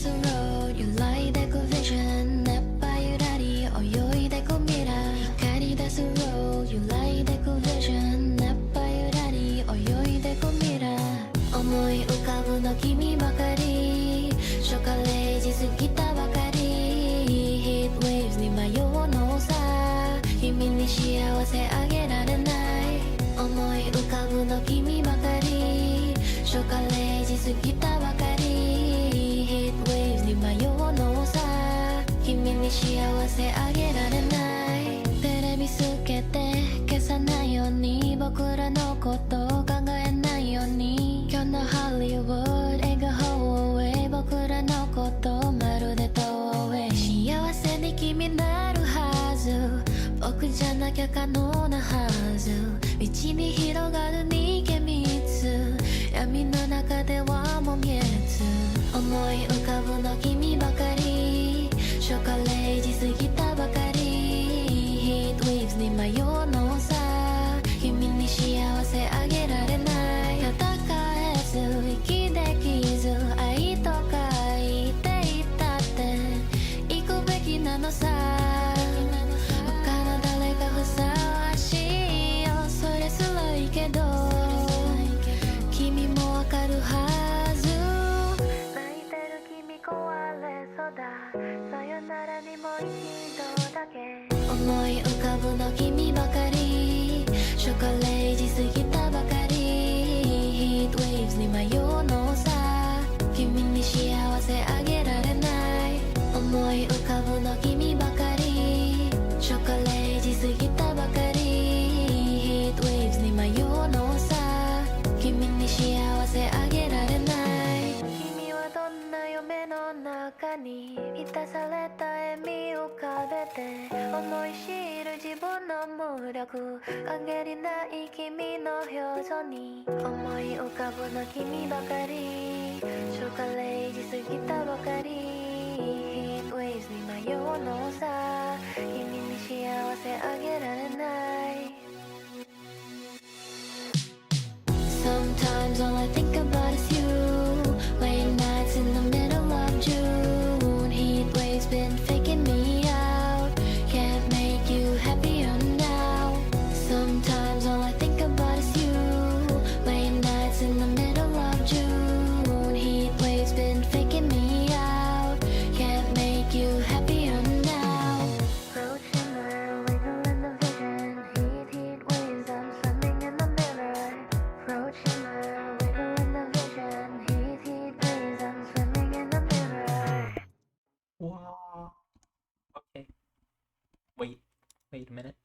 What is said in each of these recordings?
す road 揺らいでく vision 熱波ゆらり泳いでく未来光り出す road 揺らいでく vision 熱波ゆらり泳いでく未来思い浮かぶの君ばかり初夏0時過ぎたばかり Heat waves に迷うのさ君に幸せあげられない思い浮かぶの君ばかり初夏0時過ぎたばかり Heat waves に迷うのさ君に幸せあげられないテレビつけて消さないように僕らのこと考えないように今日のハリウッド笑顔を追え僕らのことまるで遠い幸せに君なるはず僕じゃなきゃ可能なはず道に広がる逃げ道闇の中ではもう見えず思い浮かぶの君ばかり初夏0時過ぎたばかり Heat waves に迷うのさ君に幸せあげられない戦えず息できず愛とか言っていたって行くべきなのさ他の誰かふさわしいよそれすらいいけど君もわかるはず泣いてる君壊れそうださよならにも一度だけ思い浮かぶの君ばかり初夏0時過ぎたばかり Heat waves に迷うのさ君に幸せあげられない思い浮かぶの君ばかり初夏0時過ぎたばかり Heat waves に迷うのさ君に幸せあげられない君はどんな夢の中に満たされた笑み浮かべて思い知る自分の無力陰りない君の表情に思い浮かぶの君ばかり初夏0時過ぎたばかり Heat waves に迷うのさ君に幸せあげられない Sometimes all I think about is you Late nights in the middle of June Heat waves been faking me out Can't make you happier now Sometimes all I think about is you Late nights in the middle of June Heat waves been faking me out Can't make you happier now Road shimmer, wiggle in the vision Heat waves, I'm swimming in the mirror Road shimmer, wiggle in the vision Heat waves, I'm swimming in the mirror Wow. Okay. Wait a minute.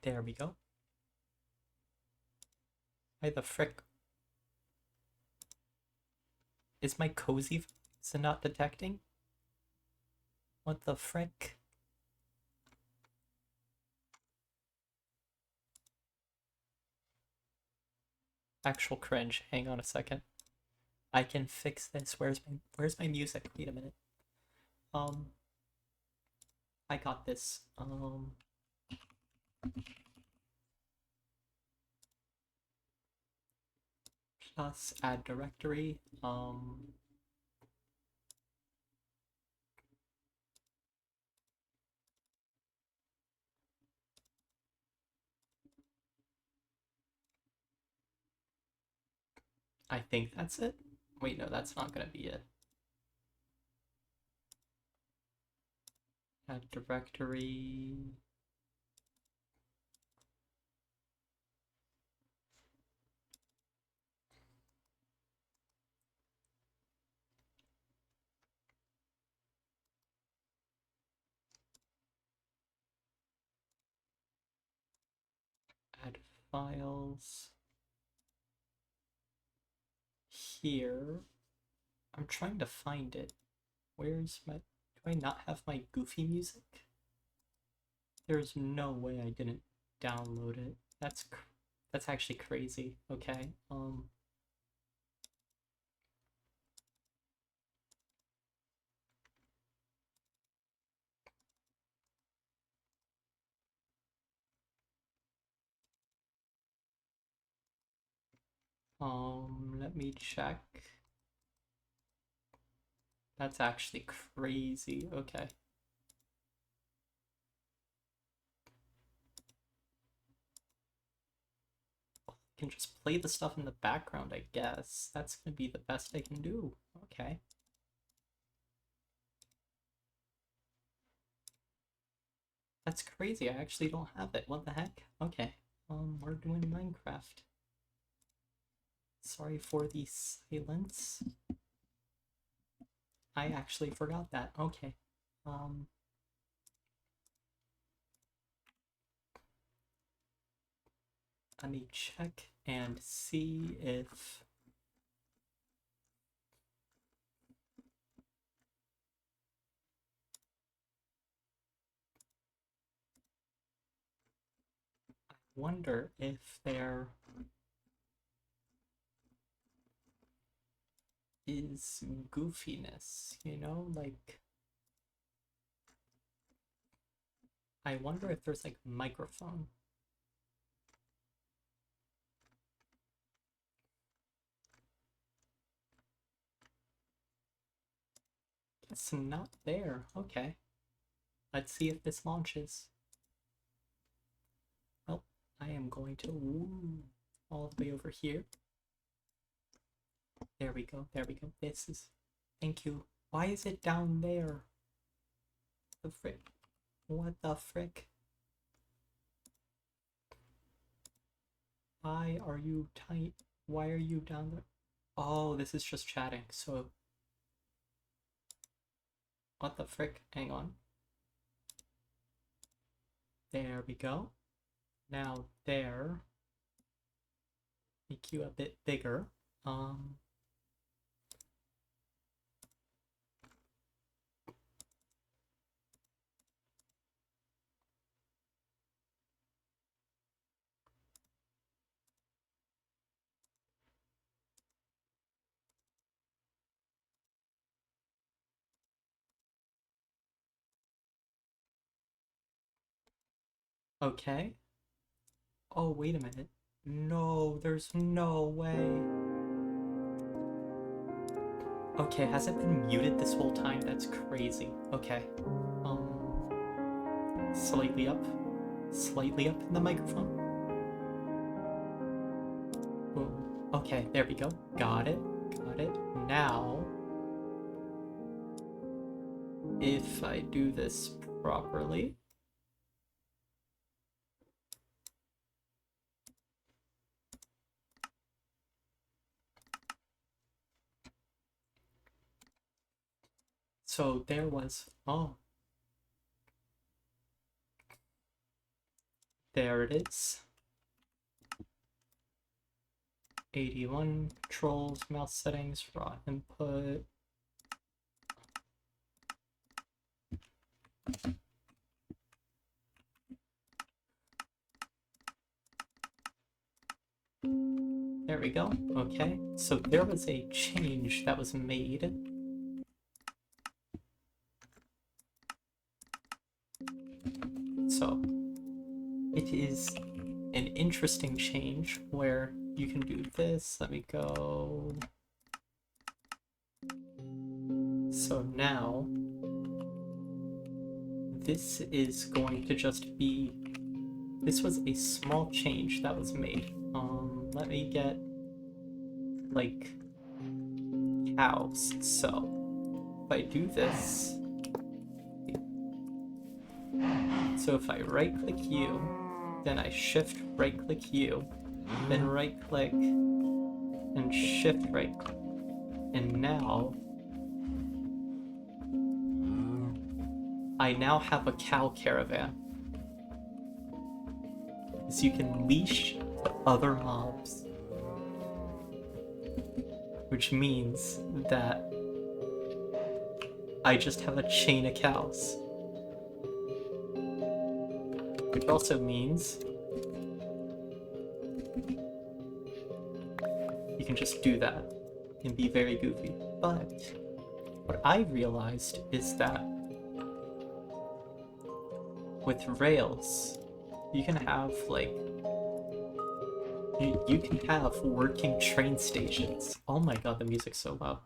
There we go. Why the frick? Is my cozy voice not detecting? What the frick? Actual cringe. Hang on a second. I can fix this. Where's my music? Wait a minute. I got this. Plus add directory. I think that's it. Wait, no, that's not gonna be it. Add directory. Add files. Here. I'm trying to find it. Where's my... Do I not have my Goofy music? There's no way I didn't download it. That's actually crazy. Okay. Let me check. That's actually crazy. Okay. I can just play the stuff in the background, I guess. That's gonna be the best I can do. Okay. That's crazy. I actually don't have it. What the heck? Okay. We're doing Minecraft. Sorry for the silence. I actually forgot that. Okay. Let me check and see if I wonder if there is goofiness, you know, like I wonder if there's like microphone. It's not there. Okay. Let's see if this launches. Well, I am going to all the way over here. There we go. There we go. This is. Thank you. Why is it down there? The frick? What the frick? Why are you tight? Why are you down there? Oh, this is just chatting. So. What the frick? Hang on. There we go. Now there. Make you a bit bigger. Okay. Oh, wait a minute. No, there's no way. Okay, has it been muted this whole time? That's crazy. Okay. Slightly up. Slightly up in the microphone. Boom. Okay, there we go. Got it. Got it. Now, if I do this properly. So there was, oh. There it is. 81 controls, mouse settings, raw input. There we go. Okay, so there was a change that was made. So it is an interesting change where you can do this. Let me go. So now this is going to just be, this was a small change that was made. Let me get like cows. So if I do this, so if I right click you, then I shift right click you, then right click and shift right click, and now I now have a cow caravan. So you can leash other mobs, which means that I just have a chain of cows. Which also means you can just do that and be very goofy. But what I realized is that with rails, you can have like you can have working train stations. Oh my god, the music's so loud.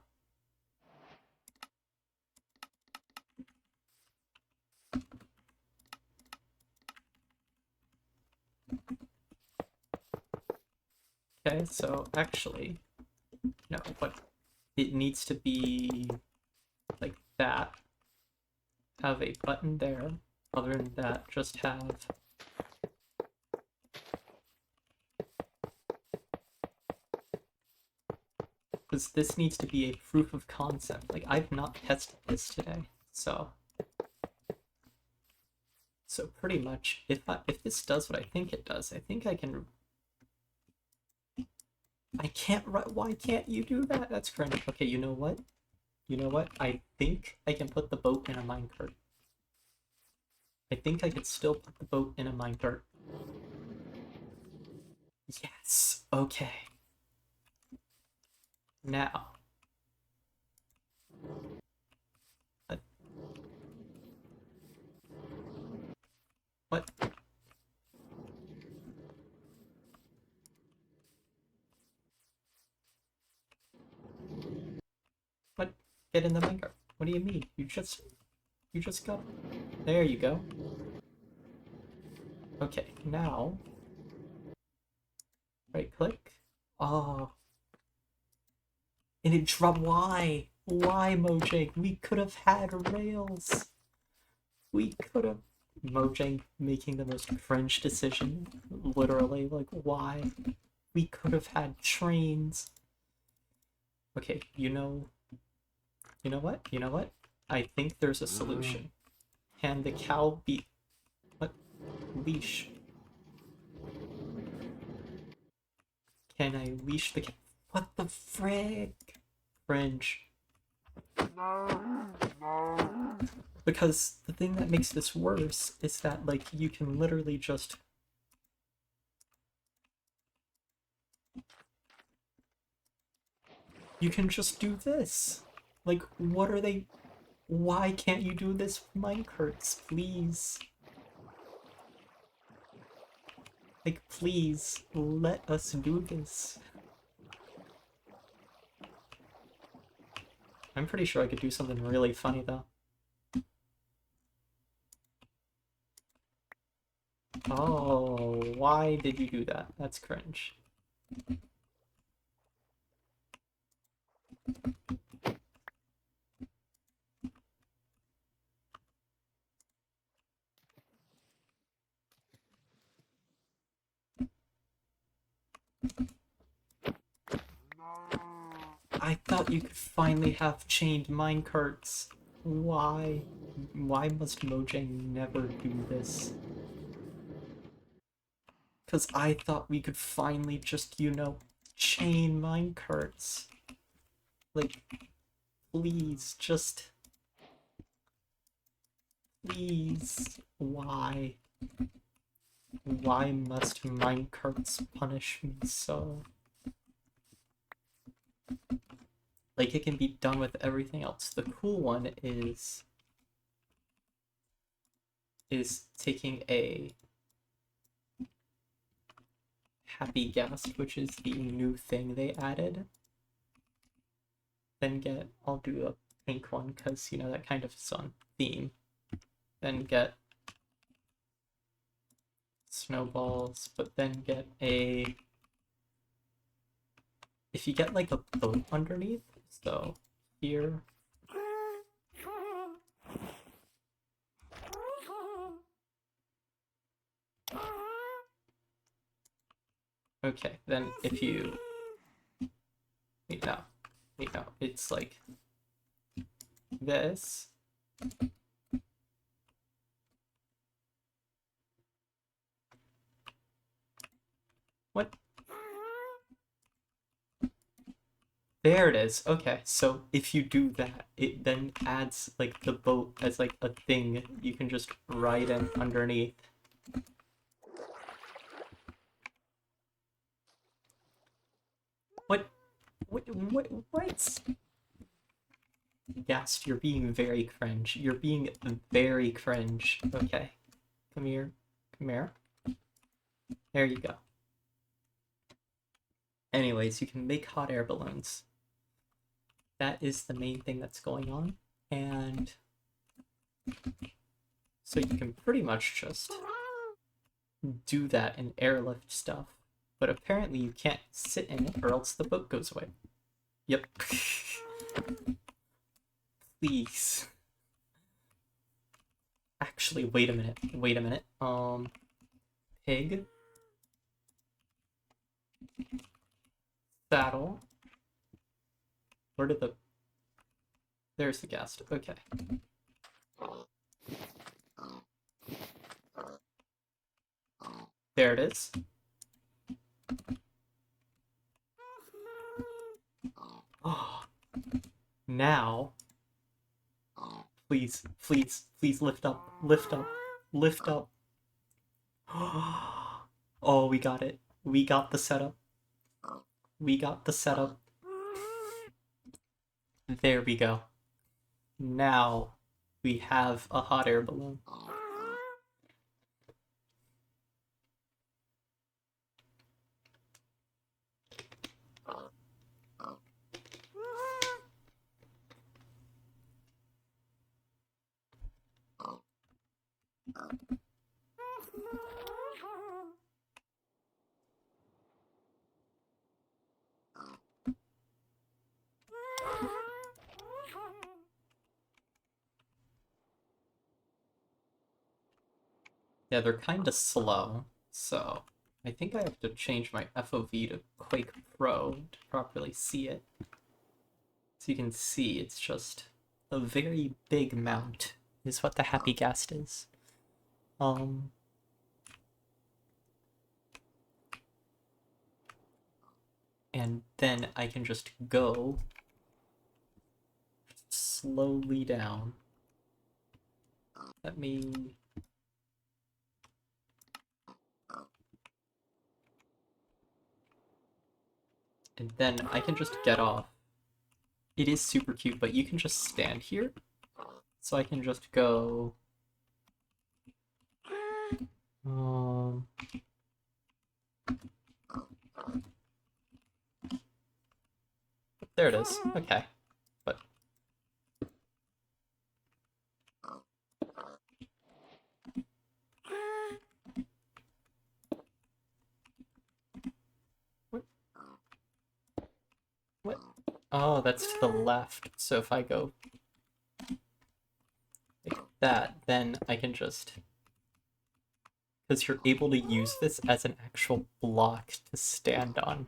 Okay, so actually, no, but it needs to be like that. Have a button there. Other than that, just have because this needs to be a proof of concept. Like, I've not tested this today, so pretty much if this does what I think it does, I think I can. I can't. Why can't you do that? That's cringe. Okay, you know what? You know what? I think I can put the boat in a minecart. I think I could still put the boat in a minecart. Yes. Okay. Now. Uh, what? What? Get in the minecart. What do you mean? You just got. There you go. Okay, now. Right click. Oh. And it dropped. Why? Why, Mojang? We could have had rails. We could have. Mojang making the most cringe decision. Literally, like, why? We could have had trains. Okay, you know what? You know what? I think there's a solution. Can the cow be... What? Leash. Can I leash the cow? What the frick? Cringe. Because the thing that makes this worse is that, like, you can literally just... You can just do this. Like, what are they... Why can't you do this with minecarts, please? Like, please, let us do this. I'm pretty sure I could do something really funny, though. Oh, why did you do that? That's cringe. I thought you could finally have chained minecarts. Why? Why must Mojang never do this? Because I thought we could finally just, you know, chain minecarts. Like, please, just... Please. Why? Why must minecarts punish me so? Like, it can be done with everything else. The cool one is taking a happy guest, which is the new thing they added. Then get, I'll do a pink one because, you know, that kind of is on theme. Then get snowballs, but then get a... If you get like a boat underneath, so here. Okay, then if you... Wait, no. Wait, no. It's like this. What? There it is. Okay, so if you do that, it then adds like the boat as like a thing you can just ride in underneath. What? What? Yes, you're being very cringe. You're being very cringe. Okay. Come here. Come here. There you go. Anyways, you can make hot air balloons. That is the main thing that's going on. And so you can pretty much just do that in airlift stuff. But apparently you can't sit in it or else the boat goes away. Yep. Please. Actually, wait a minute. Wait a minute. Pig. Saddle. Where did the... There's the guest. Okay. There it is. Oh. Now. Please, please, please lift up. Lift up. Lift up. Oh, we got it. We got the setup. We got the setup. There we go. Now we have a hot air balloon. Yeah, they're kind of slow, so I think I have to change my FOV to Quake Pro to properly see it. So you can see it's just a very big mount is what the Happy Ghast is. And then I can just go slowly down. Let me... And then I can just get off. It is super cute, but you can just stand here. So I can just go... There it is. Okay. But... What? Oh, that's to the left. So if I go like that, then I can just... Because you're able to use this as an actual block to stand on.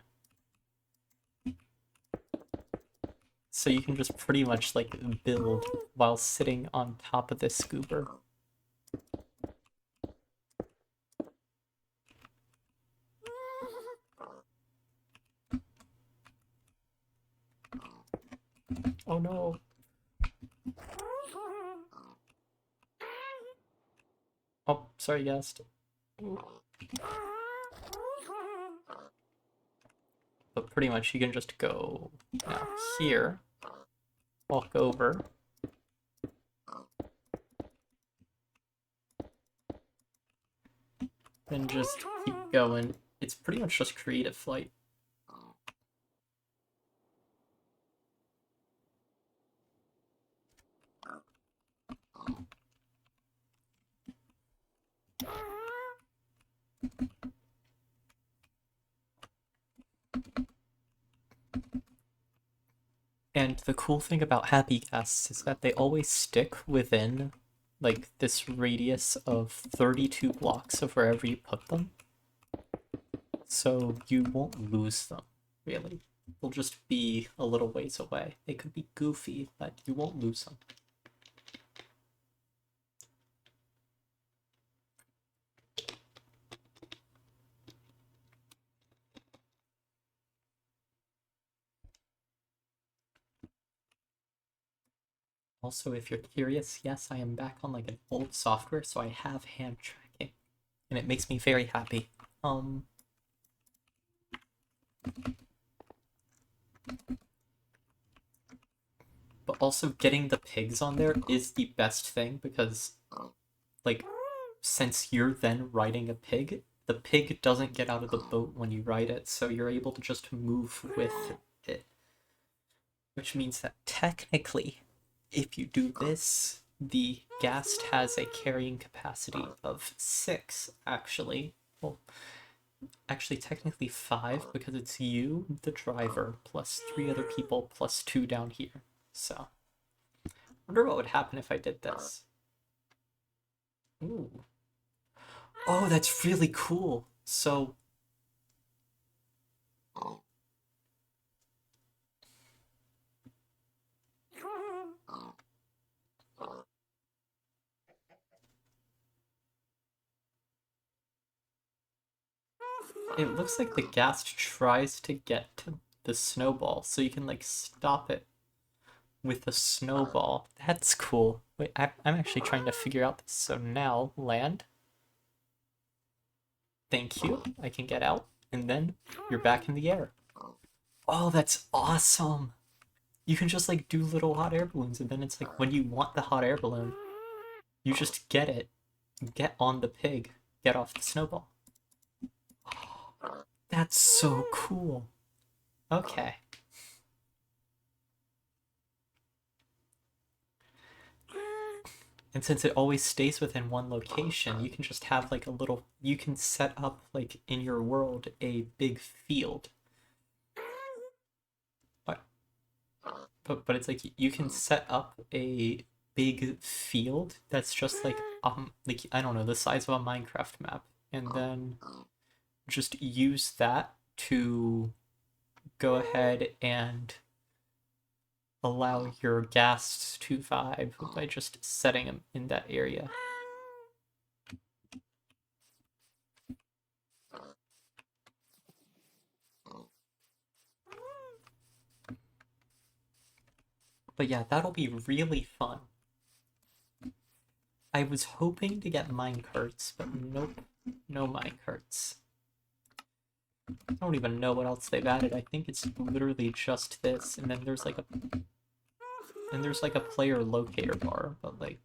So you can just pretty much like build while sitting on top of this scooper. Oh no. Oh, sorry, guest. But pretty much you can just go now here, walk over, and just keep going. It's pretty much just creative flight. And the cool thing about Happy Ghasts is that they always stick within like this radius of 32 blocks of wherever you put them. So you won't lose them, really. They'll just be a little ways away. They could be goofy, but you won't lose them. Also, if you're curious, yes, I am back on like an old software, so I have hand tracking, and it makes me very happy. But also getting the pigs on there is the best thing because, like, since you're then riding a pig, the pig doesn't get out of the boat when you ride it, so you're able to just move with it. Which means that technically, if you do this, the Ghast has a carrying capacity of 6, actually. Well, Actually, technically 5 because it's you, the driver, plus 3 other people, plus 2 down here. So, wonder what would happen if I did this. Ooh. Oh, that's really cool. So, it looks like the ghast tries to get to the snowball, so you can like stop it with a snowball. That's cool. Wait, I'm actually trying to figure out this. So now, land. Thank you. I can get out. And then you're back in the air. Oh, that's awesome. You can just like do little hot air balloons, and then it's like when you want the hot air balloon, you just get it, get on the pig, get off the snowball. That's so cool. Okay. And since it always stays within one location, you can just have like a little, you can set up like in your world a big field. But it's like you can set up a big field that's just like I don't know, the size of a Minecraft map, and then just use that to go ahead and allow your ghasts to vibe by just setting them in that area. But yeah, that'll be really fun. I was hoping to get minecarts, but nope, no minecarts. I don't even know what else they've added. I think it's literally just this, and then there's like a player locator bar, but like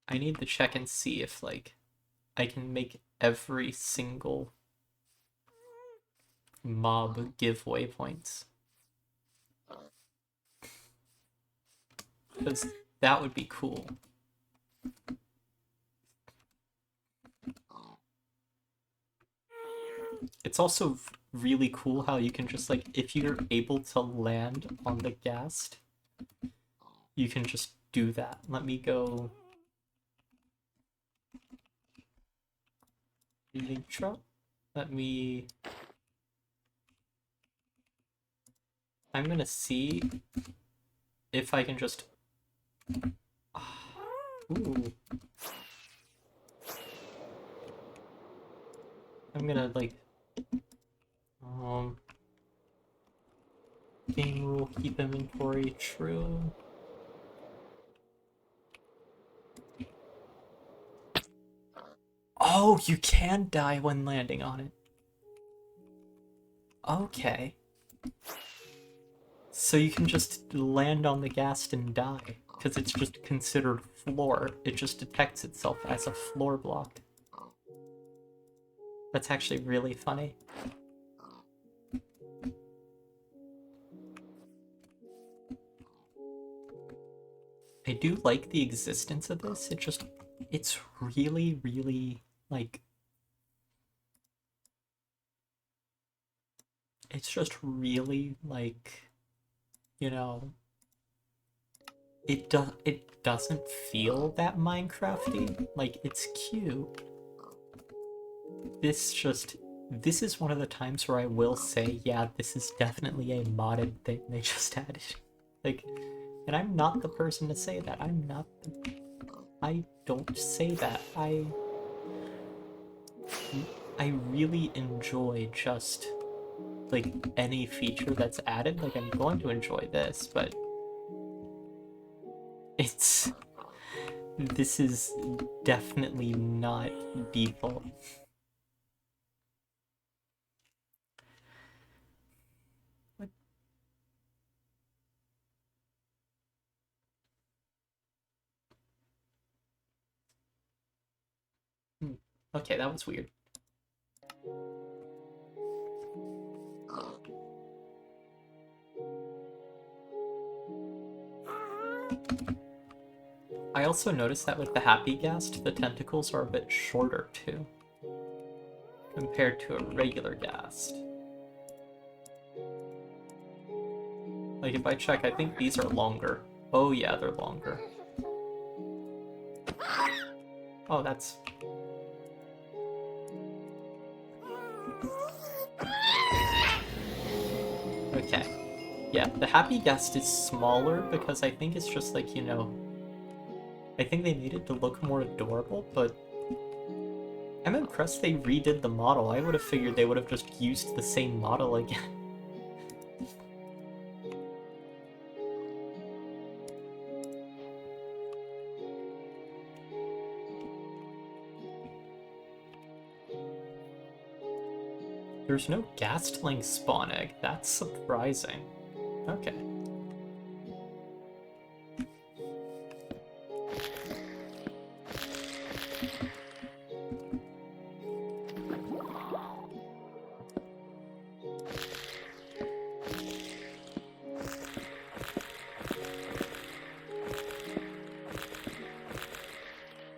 I need to check and see if like I can make every single mob give waypoints. Because that would be cool. It's also really cool how you can just like, if you're able to land on the ghast, you can just do that. Let me go. Intro. Let me. I'm gonna see if I can just. Ooh. I'm gonna like. Game rule, keep inventory true. Oh, you can die when landing on it. Okay. So you can just land on the ghast and die, because it's just considered floor. It just detects itself as a floor block. That's actually really funny. I do like the existence of this. It's really, really, like, it's just really, like, you know, it doesn't feel that Minecrafty. Like, it's cute. This is one of the times where I will say, yeah, this is definitely a modded thing they just added. Like, and I'm not the person to say that. I don't say that. I really enjoy just like any feature that's added. Like I'm going to enjoy this, but this is definitely not default. What? Okay, that was weird. I also noticed that with the Happy Ghast, the tentacles are a bit shorter too, compared to a regular Ghast. Like if I check, I think these are longer. Oh yeah, they're longer. Oh, that's... Okay. Yeah, the Happy Guest is smaller because I think it's just like, you know... I think they made it to look more adorable, but... I'm impressed they redid the model. I would have figured they would have just used the same model again. There's no Ghastling spawn egg. That's surprising. Okay.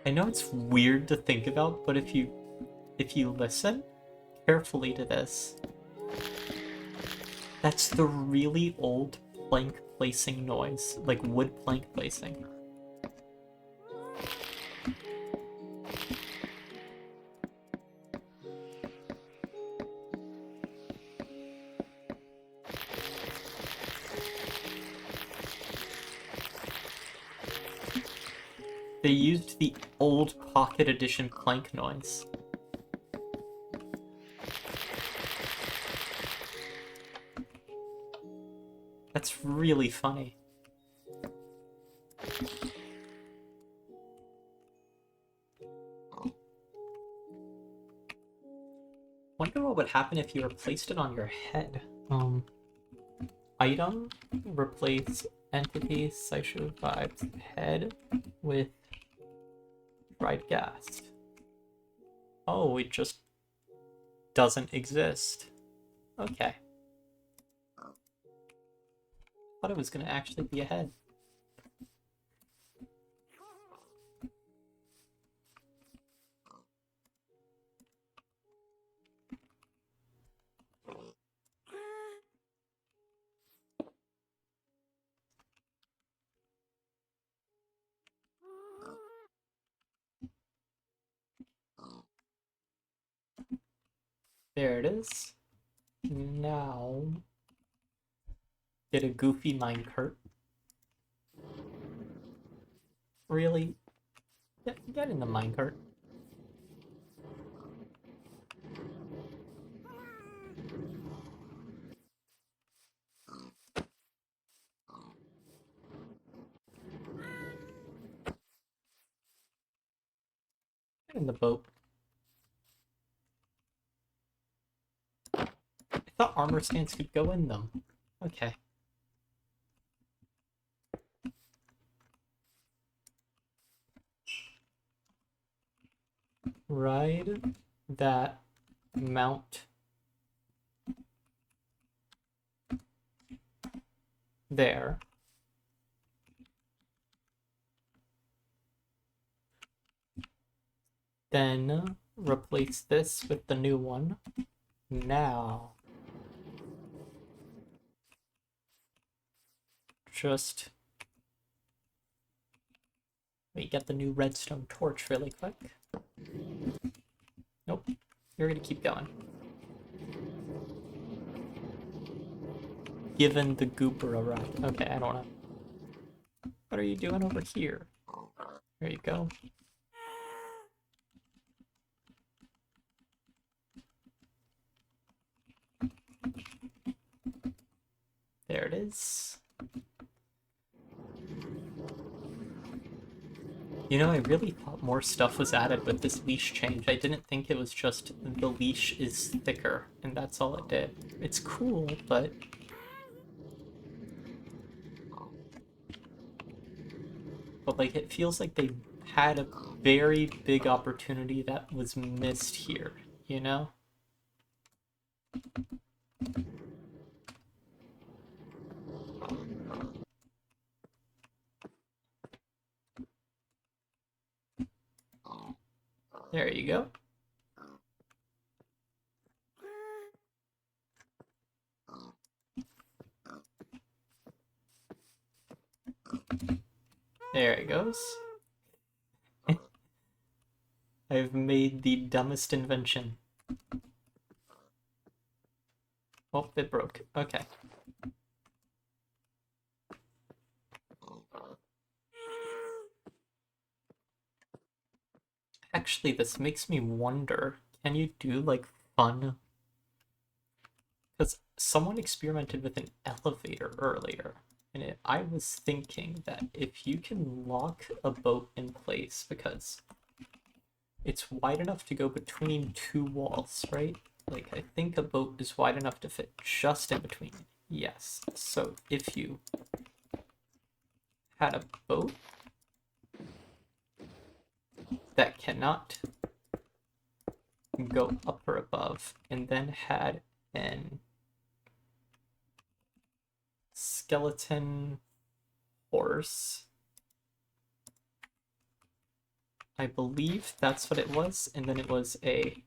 I know it's weird to think about, but if you listen carefully to this, that's the really old plank placing noise, like wood plank placing. They used the old Pocket Edition plank noise. That's really funny. Wonder what would happen if you replaced it on your head. Item, replace entity, Saisho vibes, head with fried gas. Oh, it just doesn't exist. Okay. Thought it was gonna actually be a head. There it is. Now, get a goofy minecart. Really? Get in the minecart. Get in the boat. I thought armor stands could go in them. Okay. Ride that mount there. Then replace this with the new one. Now, just wait, get the new redstone torch really quick. Nope, you're gonna keep going. Given the gooper arrived. Okay, I don't know. What are you doing over here? There you go. There it is. You know, I really thought more stuff was added with this leash change. I didn't think it was just the leash is thicker, and that's all it did. It's cool, but... But, like, it feels like they had a very big opportunity that was missed here, you know? There you go. There it goes. I've made the dumbest invention. Oh, it broke. Okay. Actually, this makes me wonder, can you do like fun? Because someone experimented with an elevator earlier, and I was thinking that if you can lock a boat in place, because it's wide enough to go between two walls, right? Like, I think a boat is wide enough to fit just in between. Yes. So if you had a boat that cannot go up or above, and then had an skeleton horse, I believe that's what it was, and then it was a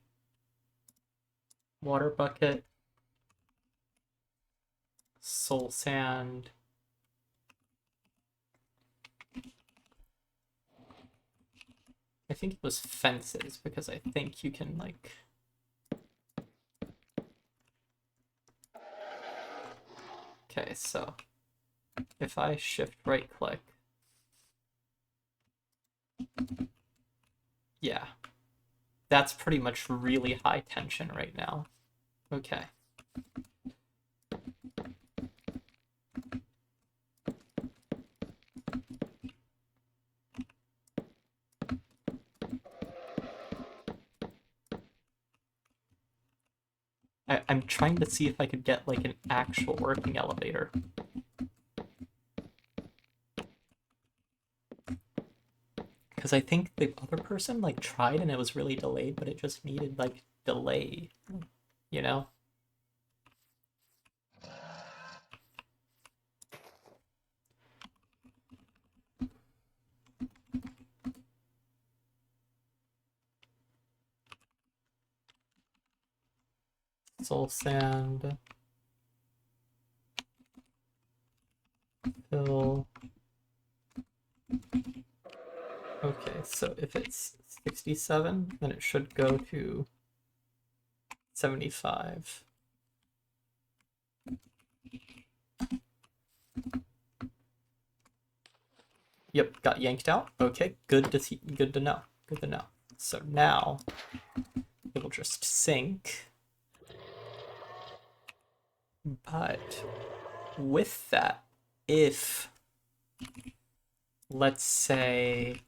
water bucket, soul sand, I think it was fences, because I think you can like okay, so if I shift right click, yeah, that's pretty much really high tension right now. Okay. I'm trying to see if I could get like an actual working elevator. Because I think the other person like tried and it was really delayed, but it just needed like delay, you know? Soul sand, fill. Okay, so if it's 67, then it should go to 75. Yep, got yanked out. Okay, good to see, good to know. Good to know. So now it will just sink. But with that, if let's say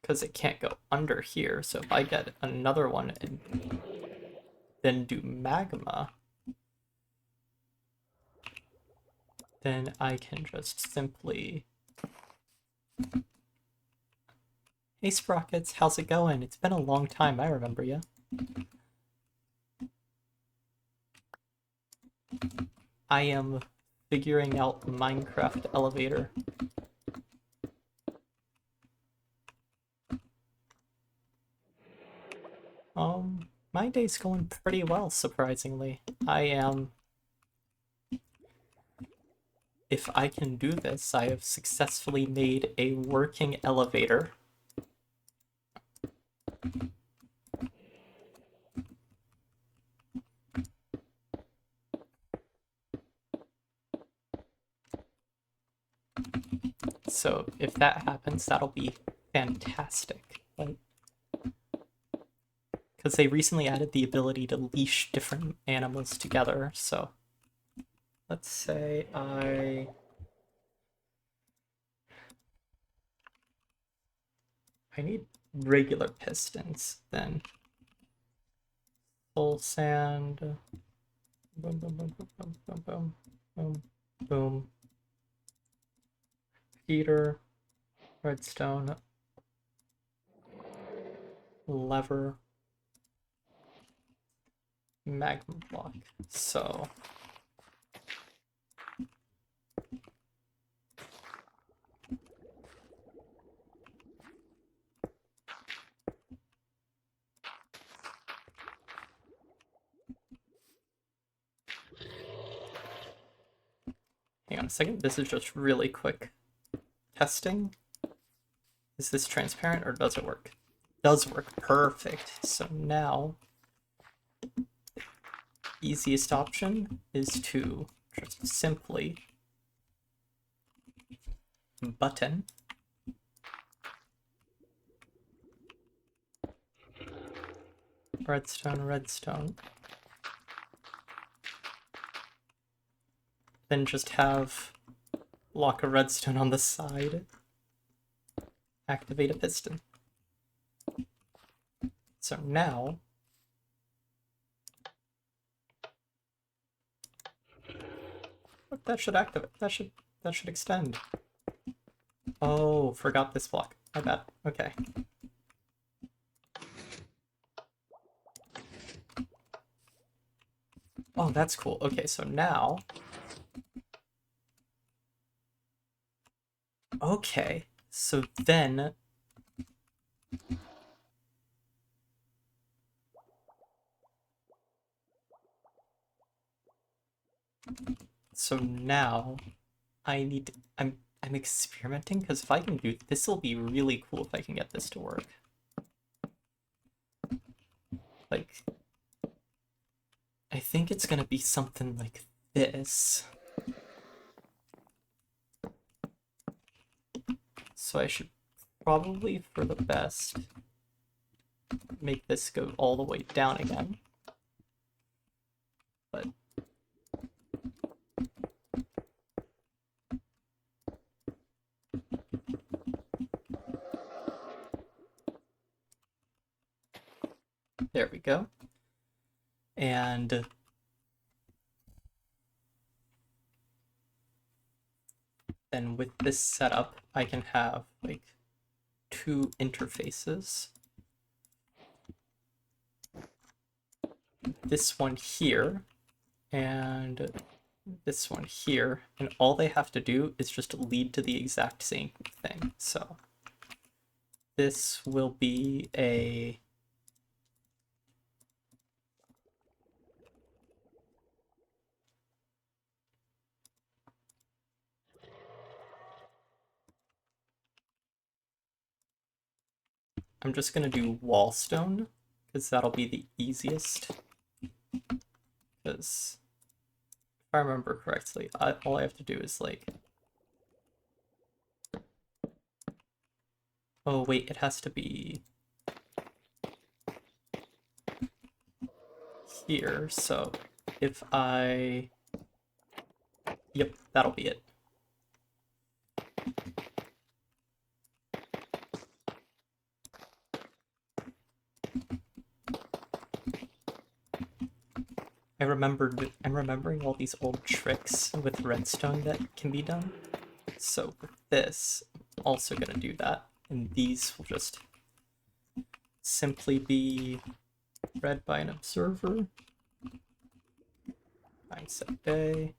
because it can't go under here, so if I get another one and then do magma, then I can just simply... Hey Sprockets, how's it going? It's been a long time, I remember you. I am figuring out Minecraft elevator. My day's going pretty well, surprisingly. I am... If I can do this, I have successfully made a working elevator. So if that happens, that'll be fantastic. Like, because they recently added the ability to leash different animals together, so let's say I need regular pistons, then soul sand, boom, boom, boom, boom, boom, boom, boom, boom, boom, heater, redstone, lever, magma block. So on a second. This is just really quick testing. Is this transparent or does it work? Does work. Perfect. So now, easiest option is to just simply button redstone, redstone. Then just have block of redstone on the side. Activate a piston. So now, look, that should activate. That should extend. Oh, forgot this block. My bad. Okay. Oh, that's cool. Okay, so now... Okay, so then... So now, I'm experimenting, because if I can do... This will be really cool if I can get this to work. Like... I think it's gonna be something like this. So I should probably, for the best, make this go all the way down again. But there we go. And then with this setup, I can have like two interfaces. This one here and this one here, and all they have to do is just lead to the exact same thing. So this will be a I'm just gonna do wall stone because that'll be the easiest. Because if I remember correctly, all I have to do is like... Oh wait, it has to be here, so if I... Yep, that'll be it. I'm remembering all these old tricks with redstone that can be done. So with this, I'm also gonna do that, and these will just simply be read by an observer. Time set day.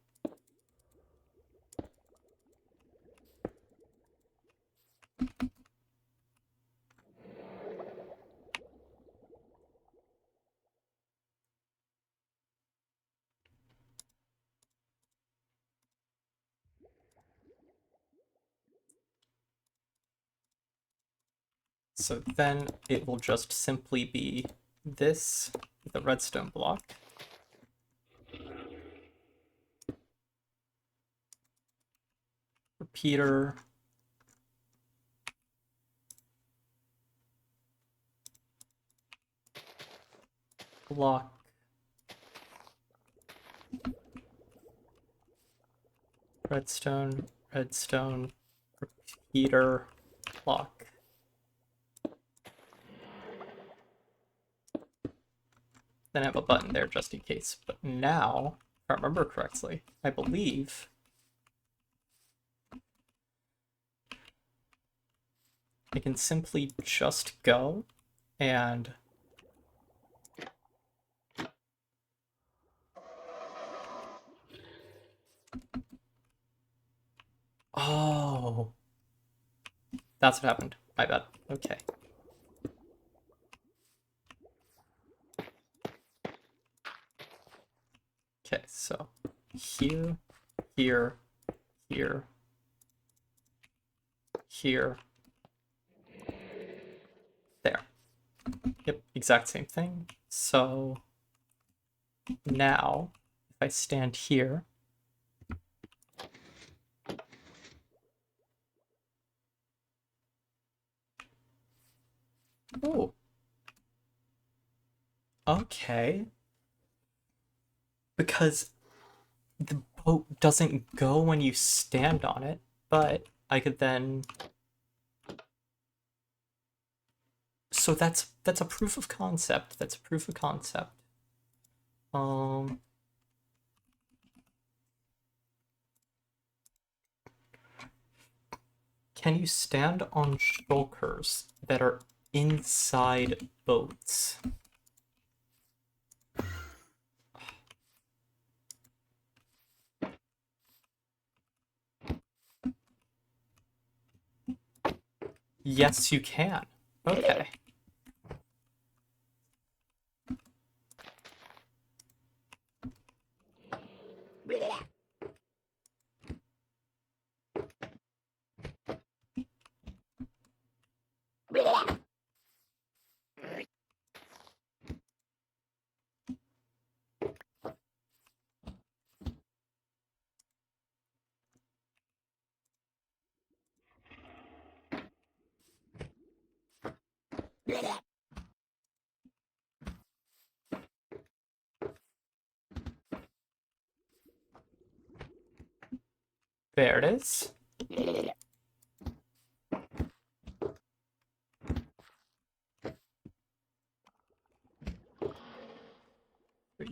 So then it will just simply be this, the redstone block. Repeater. Block. Redstone, redstone, repeater, block. Then I have a button there just in case. But now, if I remember correctly, I believe I can simply just go and oh, that's what happened. My bad. Okay. Okay, so here, here, here, here, there. Yep, exact same thing. So now, if I stand here, oh, okay. Because the boat doesn't go when you stand on it, but I could then... So that's a proof of concept. That's a proof of concept. Can you stand on shulkers that are inside boats? Yes, you can. Okay. There it is.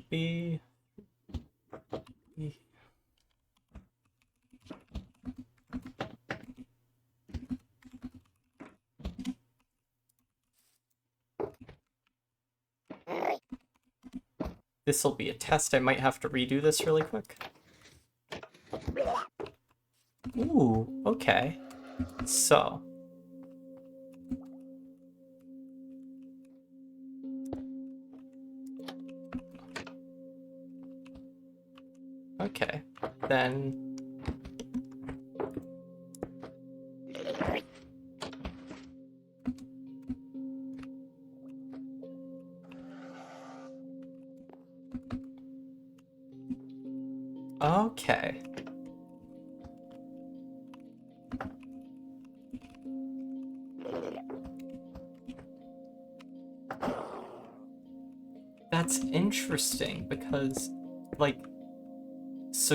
B. This will be a test. I might have to redo this really quick. Ooh, okay. So. Okay, then... Okay. That's interesting because, like, so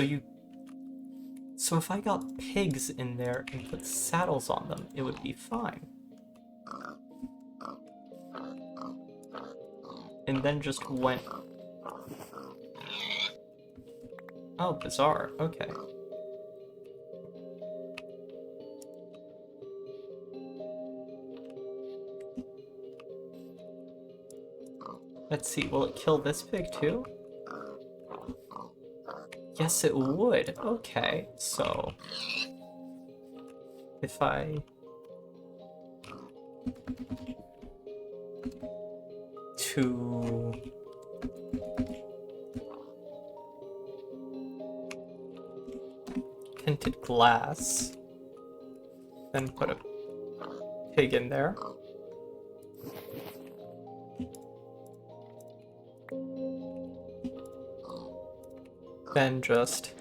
if I got pigs in there and put saddles on them, it would be fine. And then just went... Oh, bizarre. Okay. Let's see, will it kill this pig too? Yes, it would. Okay, so... If I... To... Tinted glass. Then put a pig in there. Then just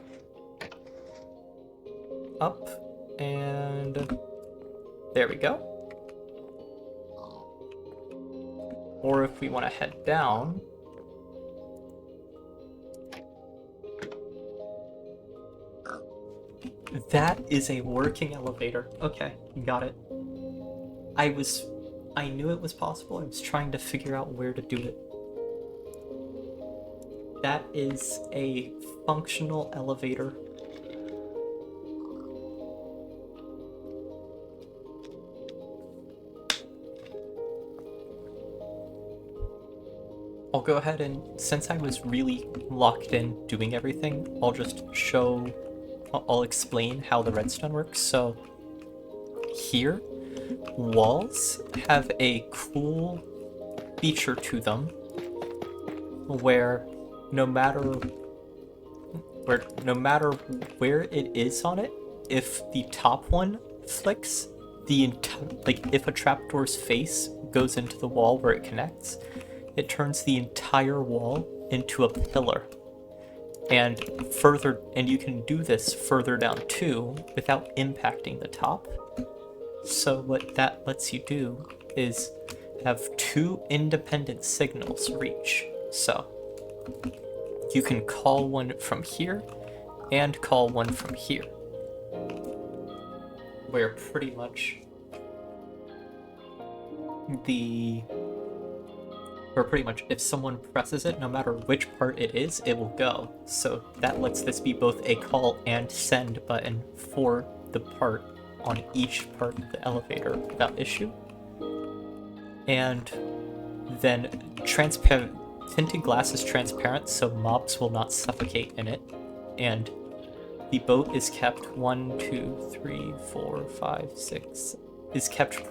up, and there we go. Or if we want to head down, that is a working elevator. Okay, got it. I knew it was possible. I was trying to figure out where to do it. That is a functional elevator. I'll go ahead and, since I was really locked in doing everything, I'll explain how the redstone works. So here, walls have a cool feature to them where no matter where it is on it, if the top one flicks, the like if a trapdoor's face goes into the wall where it connects, it turns the entire wall into a pillar. And you can do this further down too without impacting the top. So what that lets you do is have two independent signals reach. So you can call one from here and call one from here, where pretty much if someone presses it, no matter which part it is, it will go. So that lets this be both a call and send button for the part on each part of the elevator without issue. And then tinted glass is transparent, so mobs will not suffocate in it. And the boat is kept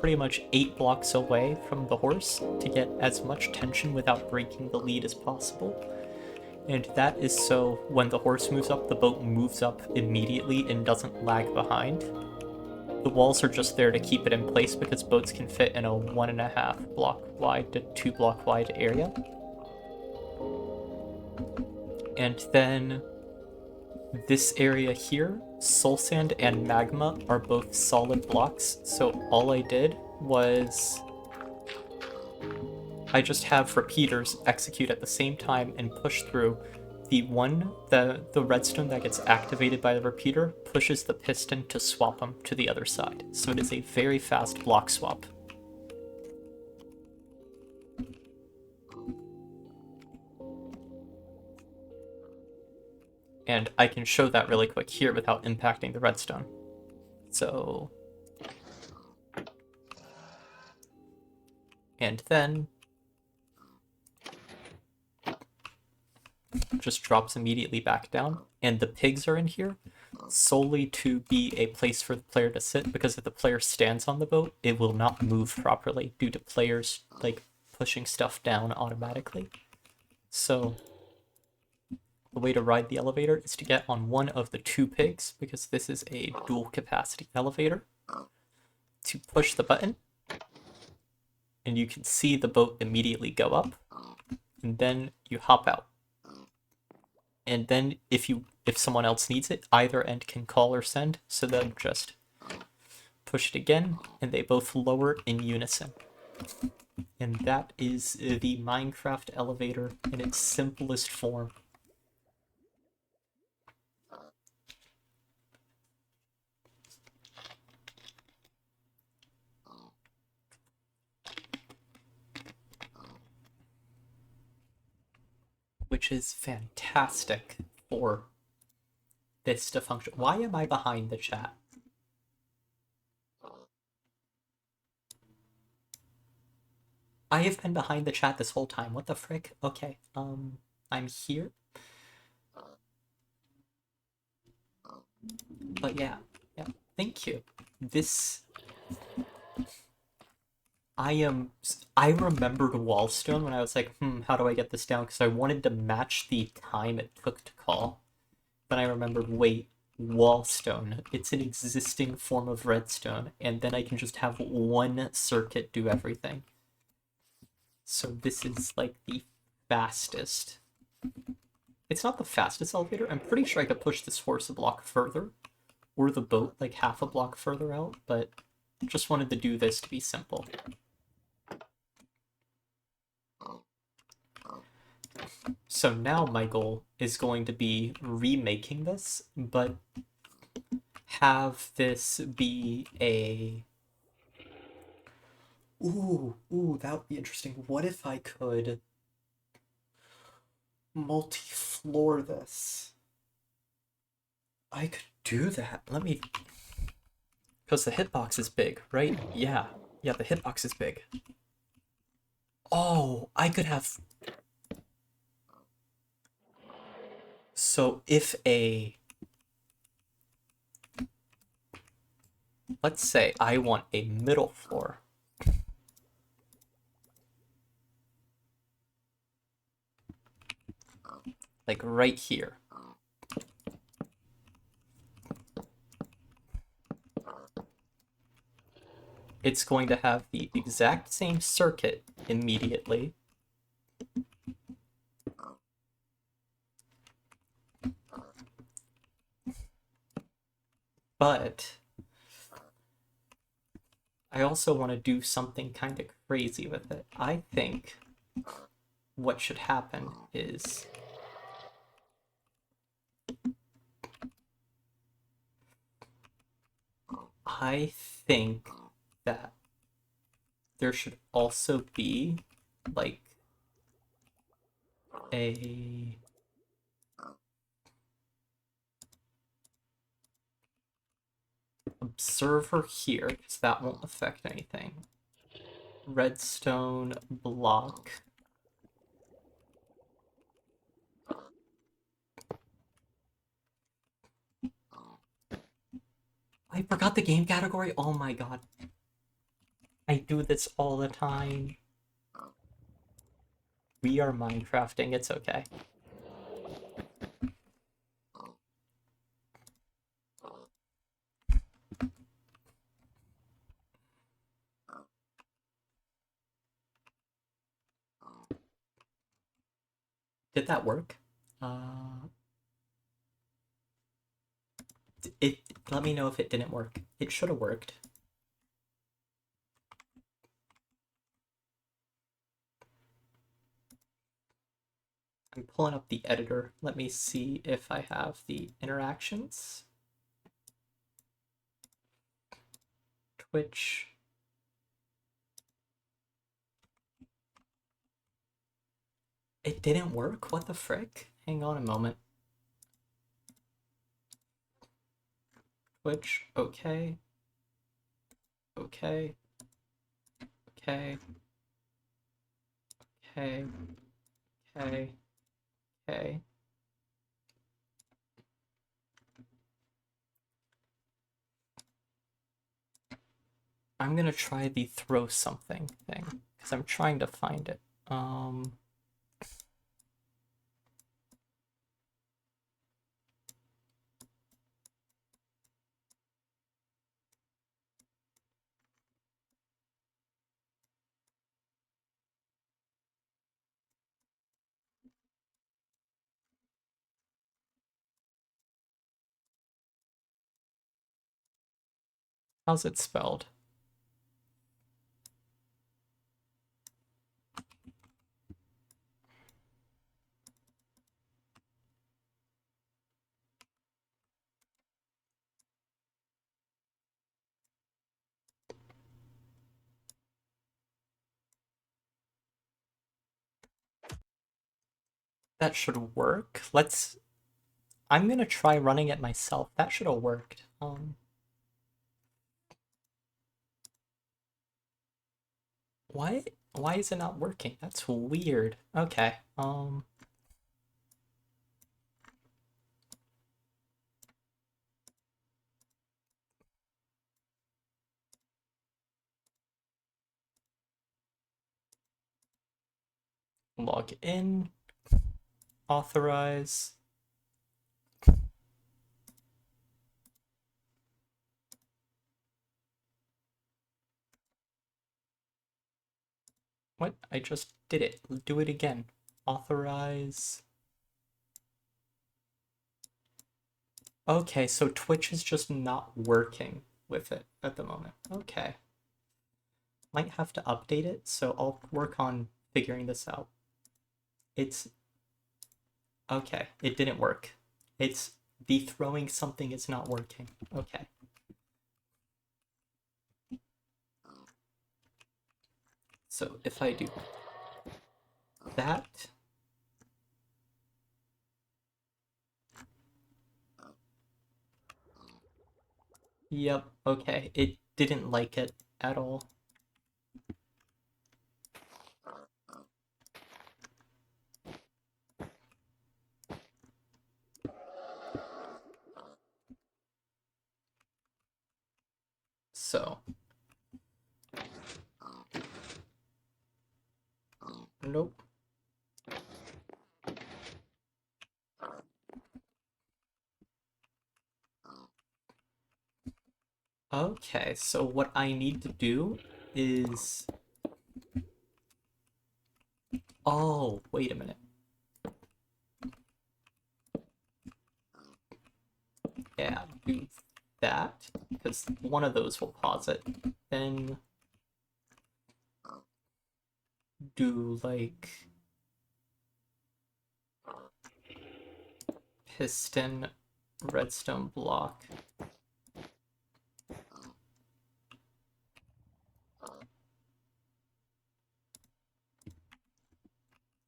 pretty much 8 blocks away from the horse to get as much tension without breaking the lead as possible. And that is so when the horse moves up, the boat moves up immediately and doesn't lag behind. The walls are just there to keep it in place because boats can fit in a 1.5 block wide to 2 block wide area. And then this area here, soul sand and magma are both solid blocks, so all I did was I just have repeaters execute at the same time and push through. The redstone that gets activated by the repeater pushes the piston to swap them to the other side. So it is a very fast block swap. And I can show that really quick here without impacting the redstone. So... and then... just drops immediately back down. And the pigs are in here solely to be a place for the player to sit, because if the player stands on the boat, it will not move properly due to players, like, pushing stuff down automatically. So... the way to ride the elevator is to get on one of the 2 pigs, because this is a dual capacity elevator, to push the button, and you can see the boat immediately go up, and then you hop out. And then if someone else needs it, either end can call or send, so they'll just push it again, and they both lower in unison. And that is the Minecraft elevator in its simplest form. Which is fantastic for this to function. Why am I behind the chat? I have been behind the chat this whole time. What the frick? Okay, I'm here. But yeah, thank you. I remembered Wallstone when I was like, how do I get this down? Because I wanted to match the time it took to call. Then I remembered, wait, Wallstone, it's an existing form of redstone, and then I can just have one circuit do everything. So this is like the fastest. It's not the fastest elevator. I'm pretty sure I could push this horse a block further, or the boat like half a block further out, but just wanted to do this to be simple. So now my goal is going to be remaking this, but have this be a... Ooh, that would be interesting. What if I could multi-floor this? I could do that. Let me... because the hitbox is big, right? Yeah, the hitbox is big. Oh, I could have... So if a... let's say I want a middle floor. Like right here. it's going to have the exact same circuit immediately. But I also want to do something kind of crazy with it. I think what should happen is I think that there should also be like a observer here, because that won't affect anything. Redstone block. I forgot the game category. Oh my god. I do this all the time. We are Minecrafting. It's okay. Did that work? It let me know if it didn't work. It should have worked. I'm pulling up the editor. Let me see if I have the interactions. Twitch. It didn't work? What the frick? Hang on a moment. Twitch, okay. Okay. Okay. Okay. Okay. Okay. I'm gonna try the throw something thing, because I'm trying to find it. How's it spelled? That should work. I'm gonna try running it myself. That should have worked. What? Why is it not working? That's weird. Okay. Log in. Authorize. What? I just did it. Do it again. Authorize. Okay, so Twitch is just not working with it at the moment. Okay. Might have to update it, so I'll work on figuring this out. It's... Okay, it didn't work. It's... The throwing something is not working. Okay. So if I do that... Yep, okay. It didn't like it at all. So... Nope. Okay, so what I need to do is... Oh, wait a minute. Yeah, do that, because one of those will pause it. Then do, like, piston, redstone block.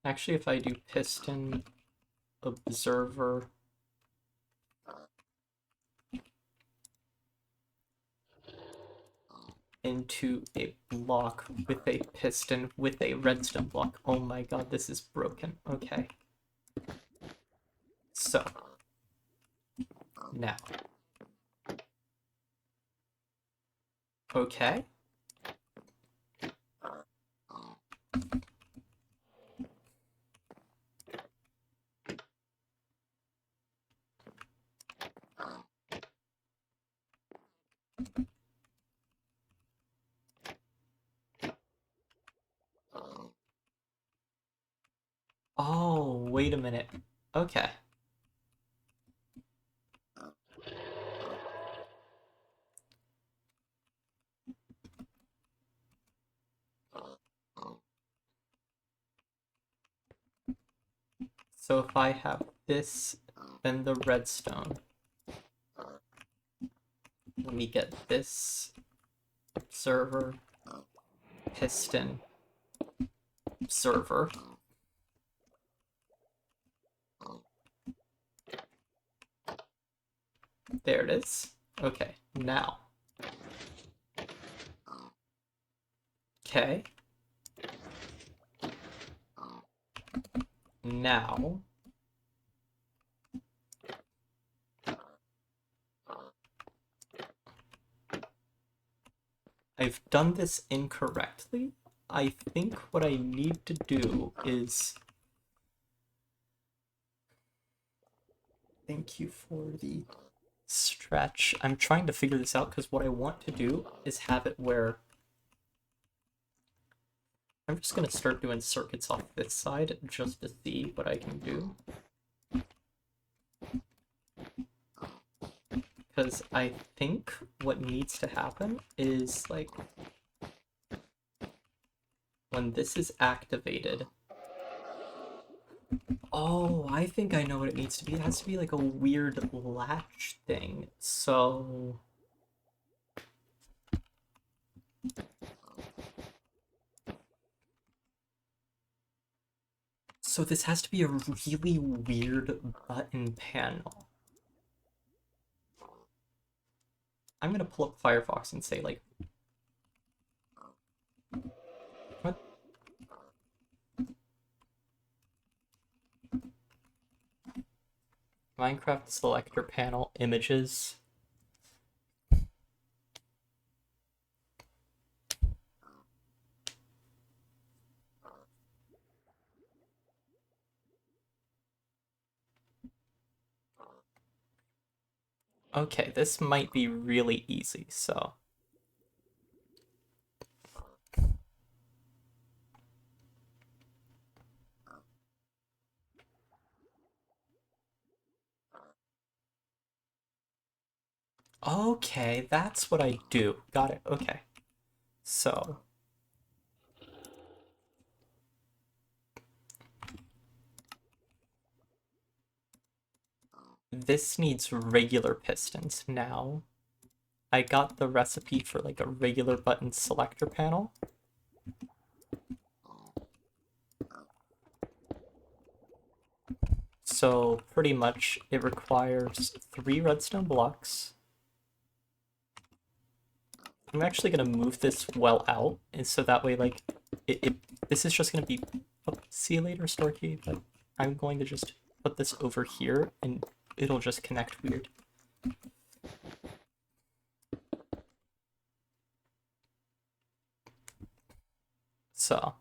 Actually, if I do piston, observer, into a block with a piston with a redstone block. Oh my god, this is broken. Okay. So, now. Okay. Oh, wait a minute. Okay. So if I have this, then the redstone. Let me get this observer, piston, observer. There it is. Okay, now. Okay. Now. I've done this incorrectly. I think what I need to do is... Thank you for the stretch. I'm trying to figure this out because what I want to do is have it where... I'm just going to start doing circuits off this side just to see what I can do. Because I think what needs to happen is, like, when this is activated... Oh, I think I know what it needs to be. It has to be like a weird latch thing. So this has to be a really weird button panel. I'm gonna pull up Firefox and say, like, what? Minecraft selector panel images. Okay, this might be really easy, so... Okay, that's what I do. Got it, okay. So... this needs regular pistons. Now, I got the recipe for, like, a regular button selector panel. So pretty much it requires 3 redstone blocks. I'm actually going to move this well out, and so that way, like, this is just going to be... Oh, see you later, Storky, but I'm going to just put this over here, and it'll just connect weird. So...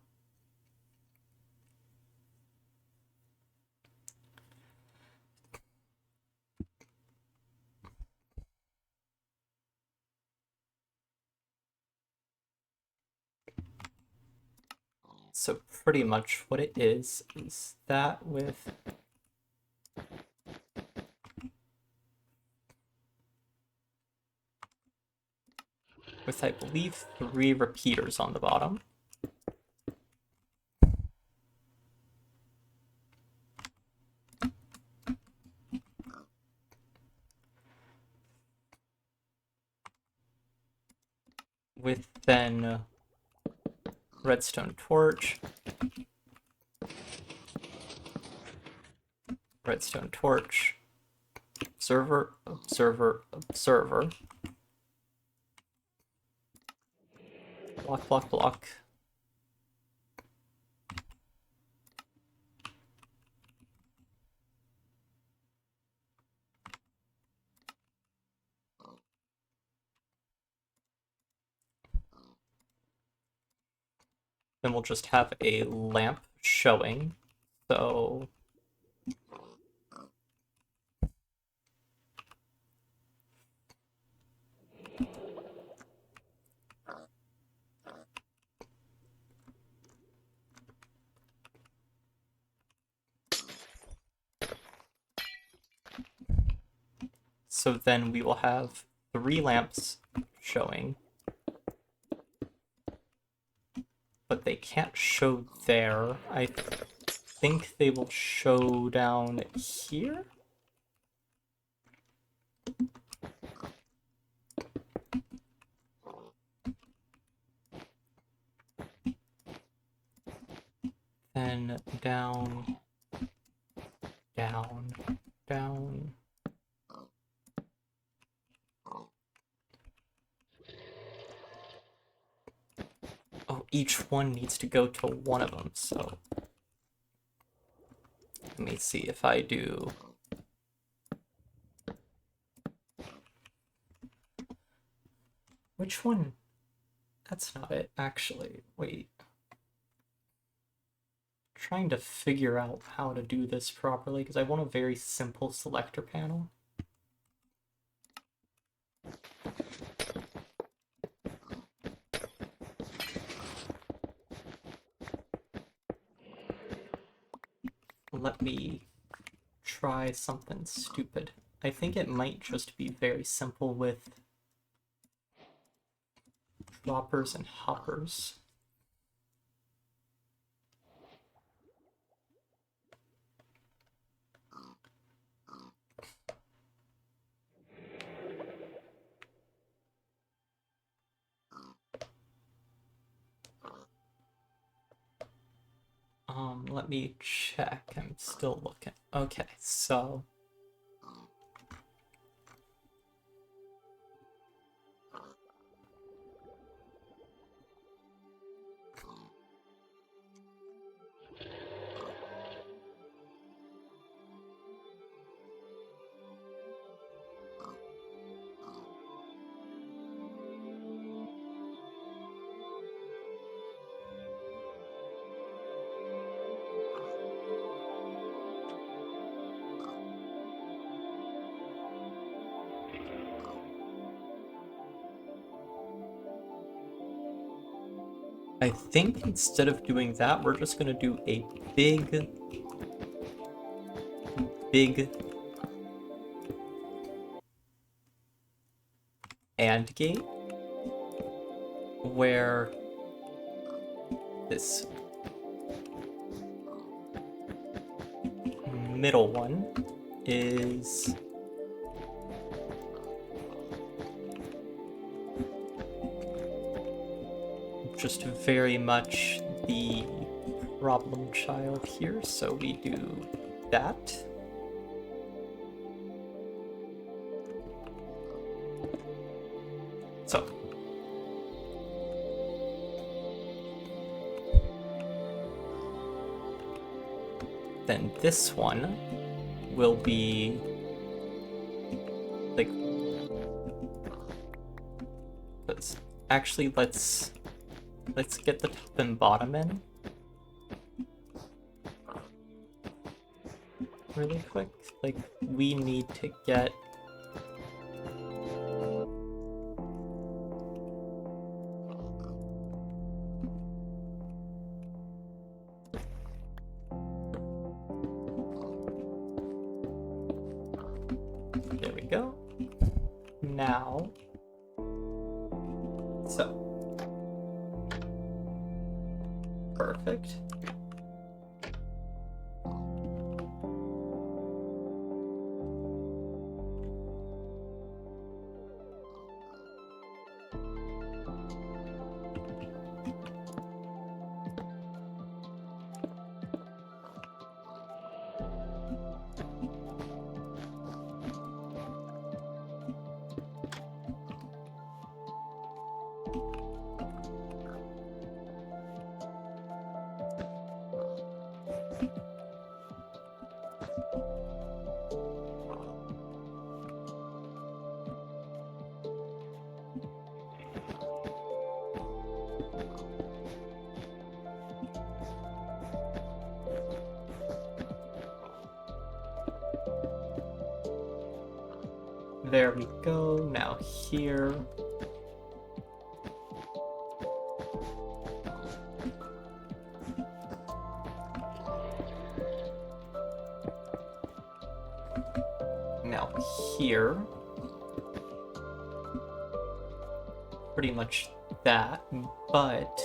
So pretty much what it is that with I believe 3 repeaters on the bottom. With then redstone torch, redstone torch, observer, observer, observer, block, block, block. Then we'll just have a lamp showing. So then we will have 3 lamps showing, but they can't show there. I think they will show down here. Then down, down, down. Oh, each one needs to go to one of them, so let me see if I do. Which one? That's not it, actually. Wait. Trying to figure out how to do this properly because I want a very simple selector panel. Let me try something stupid. I think it might just be very simple with droppers and hoppers. Let me check. I'm still looking. Okay, so I think instead of doing that, we're just gonna do a big AND gate where this middle one is just very much the problem child here, so we do that. So then this one will be like, let's get the top and bottom in really quick. Like, we need to get now. So. Perfect. There we go. Now here. Now here. Pretty much that, but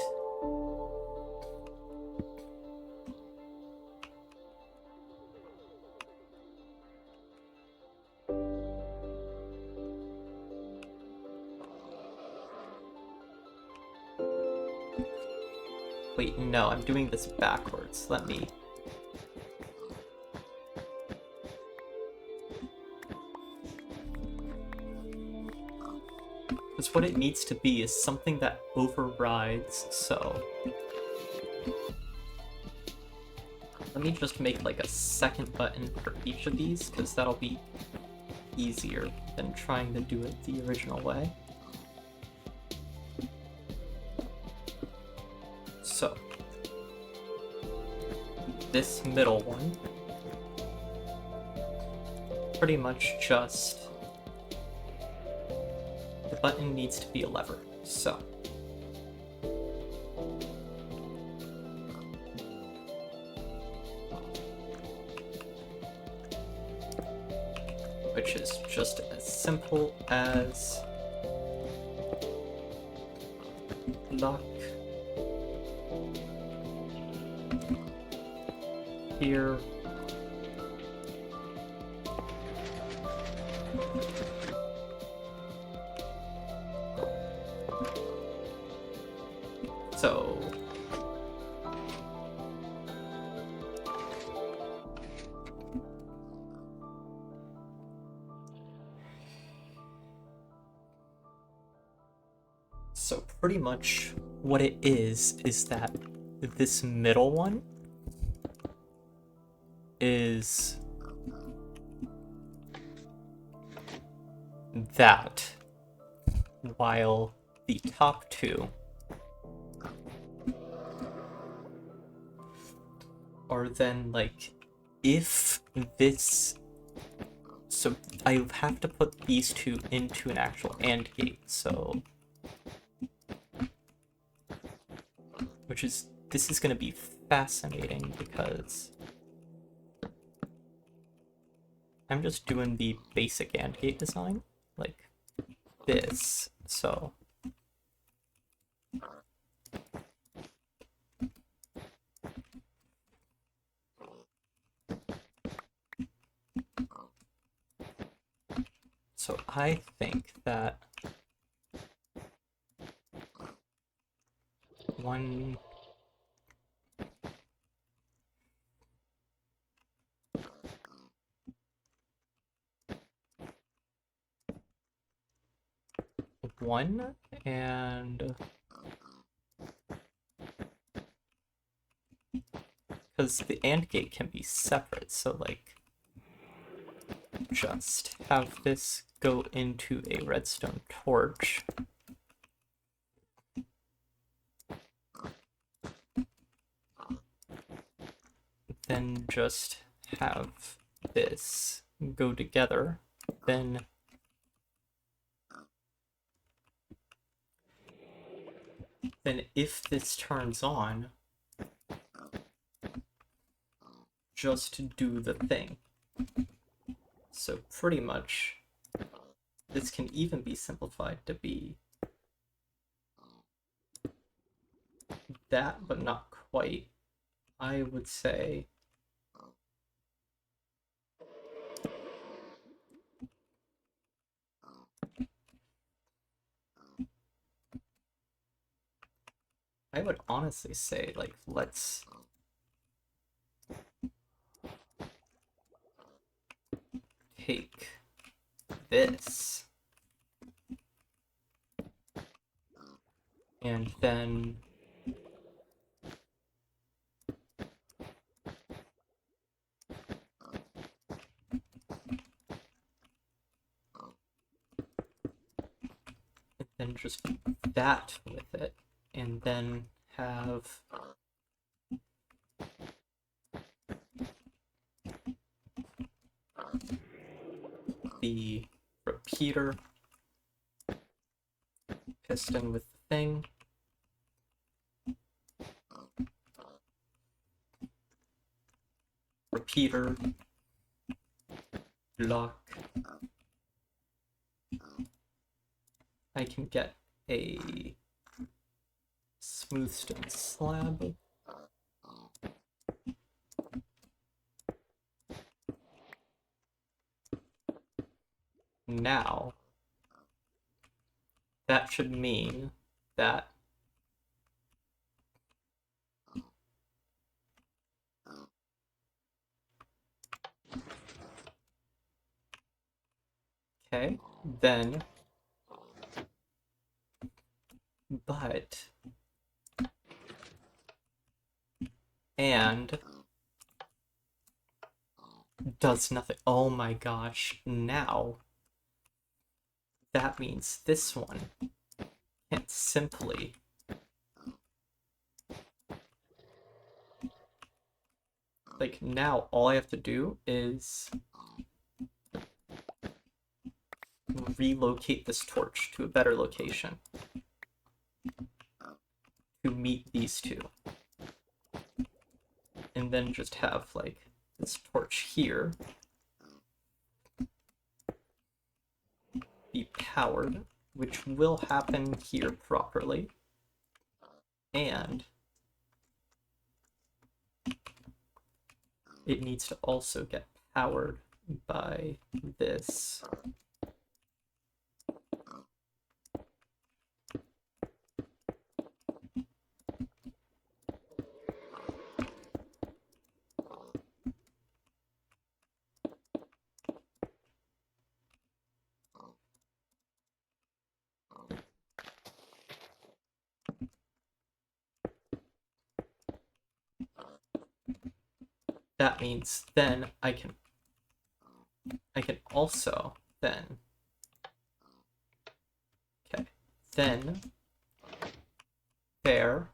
wait, no, I'm doing this backwards. Let me... Because what it needs to be is something that overrides, so... Let me just make like a second button for each of these, because that'll be easier than trying to do it the original way. So, this middle one, pretty much just, the button needs to be a lever, so. Which is just as simple as lock here, so pretty much what it is that this middle one is that, while the top two are then like, if this, so I have to put these two into an actual AND gate, so, which is, this is going to be fascinating because I'm just doing the basic AND gate design, like this, so. So I think that one and because the AND gate can be separate, so like just have this go into a redstone torch. Then just have this go together. Then if this turns on, just do the thing. So pretty much this can even be simplified to be that, but not quite. I would say I would honestly say, like, let's take this and then just that with it, and then have the repeater piston with the thing. Repeater, lock. I can get a smooth stone slab. Now, that should mean that okay, then but and does nothing. Oh my gosh, now that means this one can't simply like now all I have to do is relocate this torch to a better location to meet these two. And then just have like this torch here be powered, which will happen here properly. And it needs to also get powered by this. That means then I can also then then there.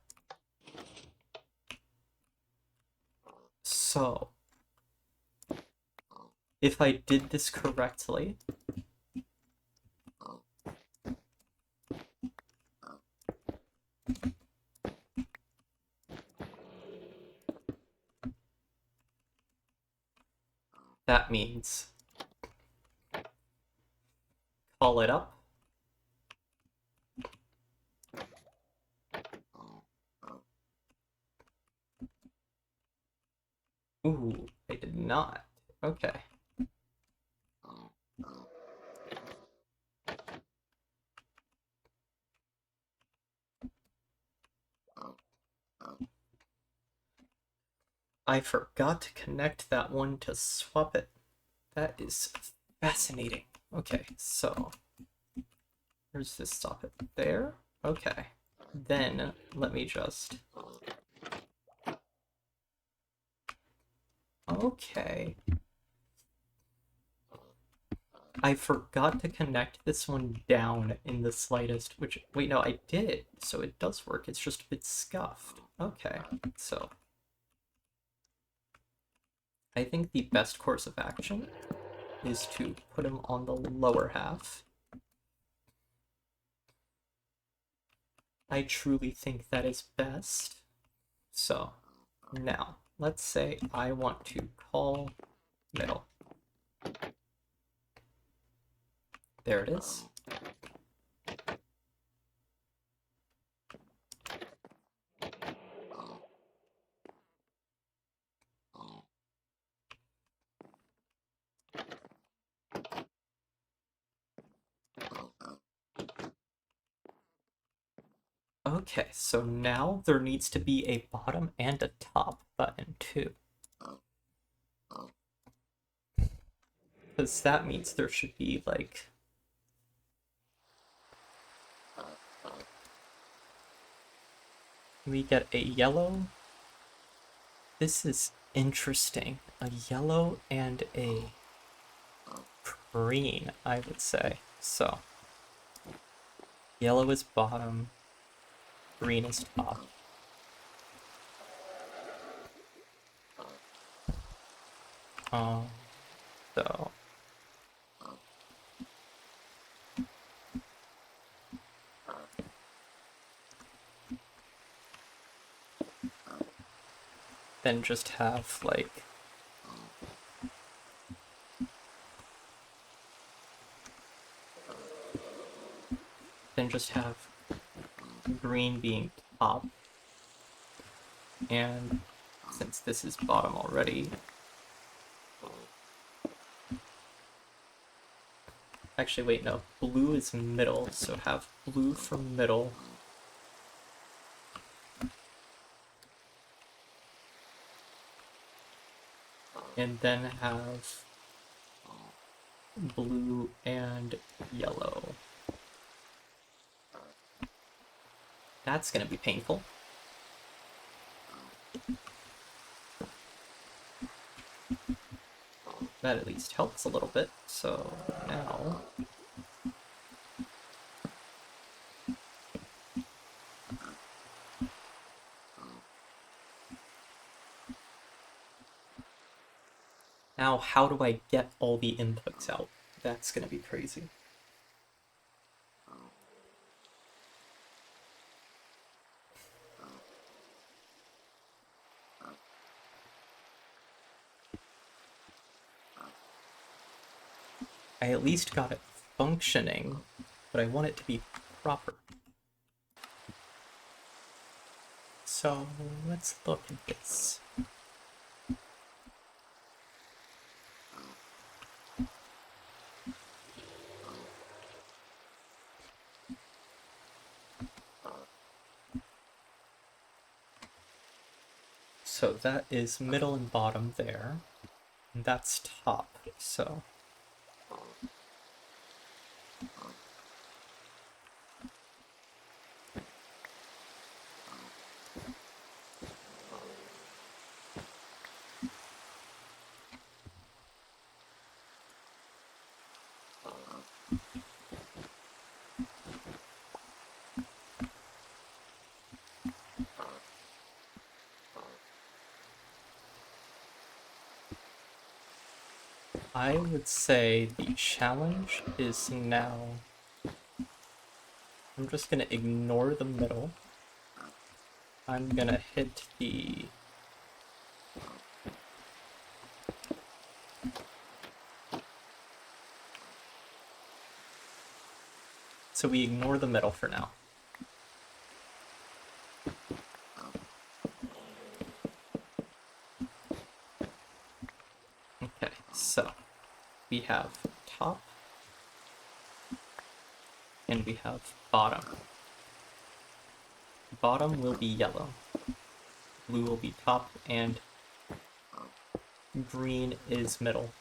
So if I did this correctly, that means call it up. Ooh, I did not. Okay. I forgot to connect that one to swap it. That is fascinating. Okay, so where's this stop it? There? Okay. Then let me just... Okay. I forgot to connect this one down in the slightest, which, wait, no, I did, so it does work, it's just a bit scuffed. Okay, so I think the best course of action is to put him on the lower half. I truly think that is best. So, now, let's say I want to call middle. There it is. Okay, so now there needs to be a bottom and a top button too. Because that means there should be like... We get a yellow. This is interesting. A yellow and a green, I would say. So, yellow is bottom, green is top. So then just have like green being top, and since this is bottom already, actually wait, no, blue is middle, so have blue from middle, and then have blue and yellow. That's gonna be painful. That at least helps a little bit, so now... Now, how do I get all the inputs out? That's gonna be crazy. I at least got it functioning, but I want it to be proper. So, let's look at this. So that is middle and bottom there, and that's top, so... I would say the challenge is now... I'm just gonna ignore the middle. I'm gonna hit the... So we ignore the middle for now. Okay, so we have top and we have bottom. Bottom will be yellow, blue will be top, and green is middle.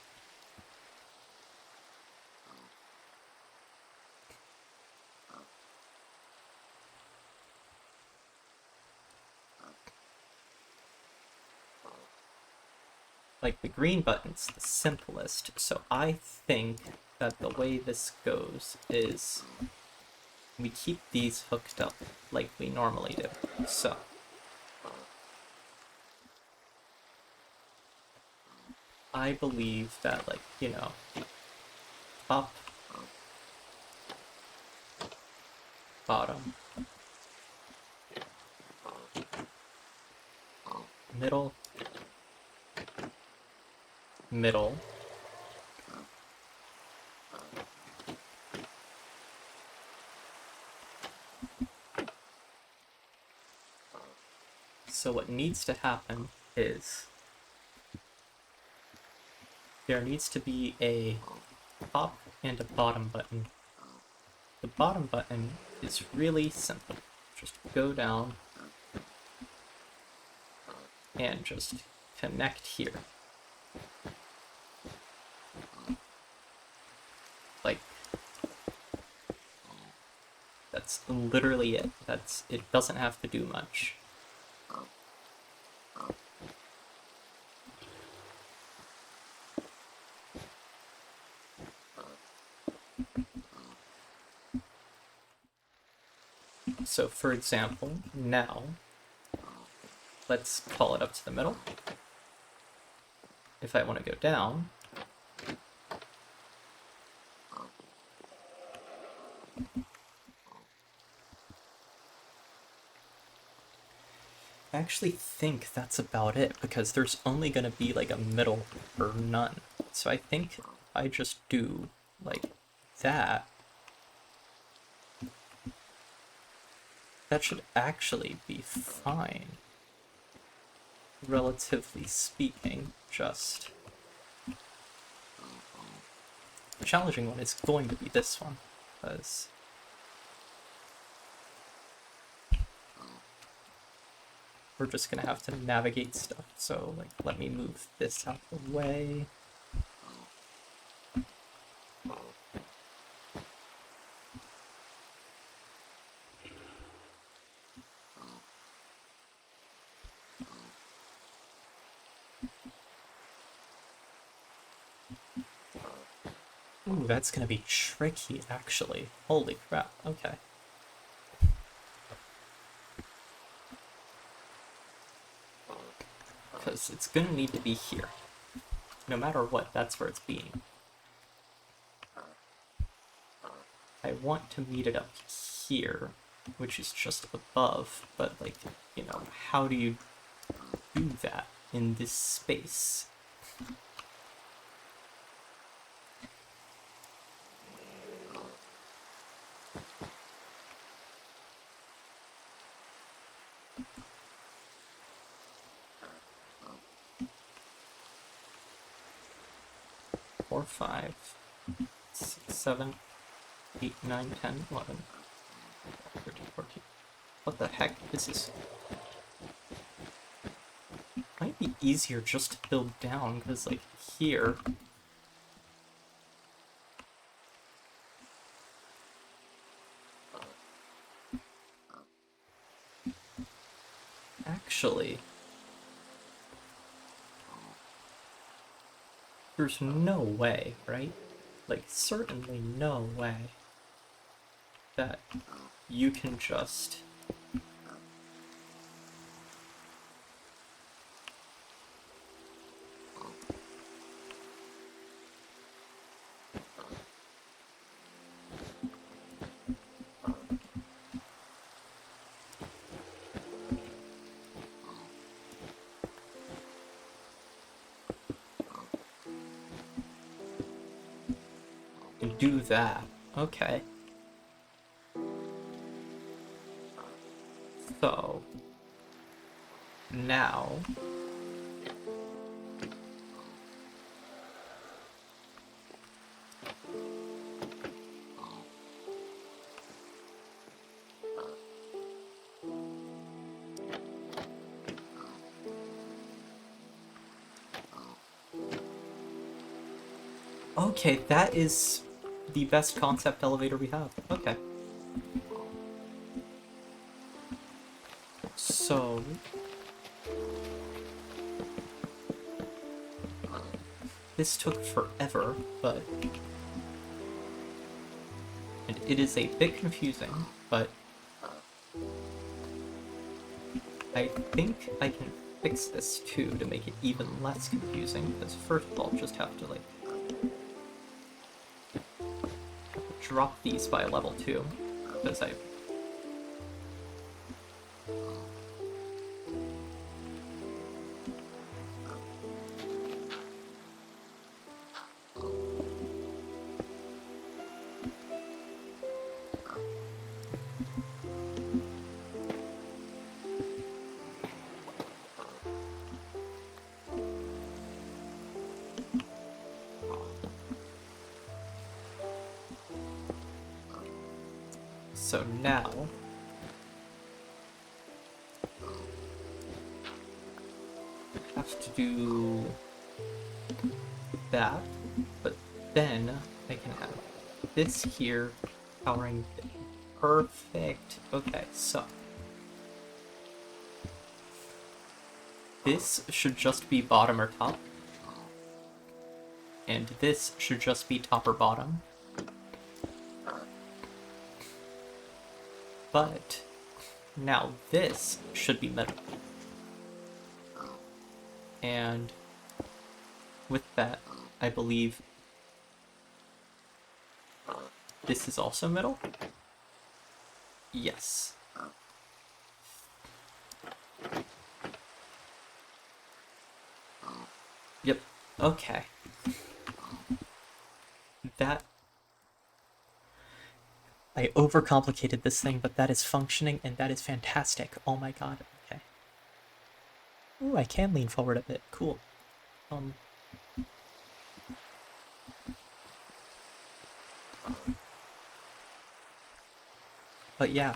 Like, the green button's the simplest, so I think that the way this goes is we keep these hooked up like we normally do. So I believe that, like, you know, top, bottom, middle, middle, what needs to happen is there needs to be a top and a bottom button. The bottom button is really simple. Just go down and just connect here. Like, that's literally it. It doesn't have to do much. So for example, now, let's call it up to the middle. If I want to go down, I actually think that's about it, because there's only going to be like a middle or none. So I think I just do like that. That should actually be fine. Relatively speaking, just... The challenging one is going to be this one, because... we're just gonna have to navigate stuff. So, like, let me move this out the way. Ooh, that's gonna be tricky, actually. Holy crap, okay. Because it's gonna need to be here. No matter what, that's where it's being. I want to meet it up here, which is just above, but, like, you know, how do you do that in this space? Four, 5, 6, 7, 8, 9, 10, 11, 13, 14. What the heck? This is... might be easier just to build down, because, like, here... Actually... there's no way, right? Like, certainly no way that you can just... do that. Okay. So... now... okay, that is the best concept elevator we have. Okay. So... this took forever, but... and it is a bit confusing, but... I think I can fix this too to make it even less confusing, because first of all, just have to, like... drop these by a level 2, because I... So now I have to do that, but then I can have this here powering it. Perfect. Okay, so this should just be bottom or top, and this should just be top or bottom. But now this should be middle. And with that, I believe this is also middle? Yes. Yep. Okay. That... I overcomplicated this thing, but that is functioning, and that is fantastic. Oh my god. Okay. Ooh, I can lean forward a bit. Cool. But yeah,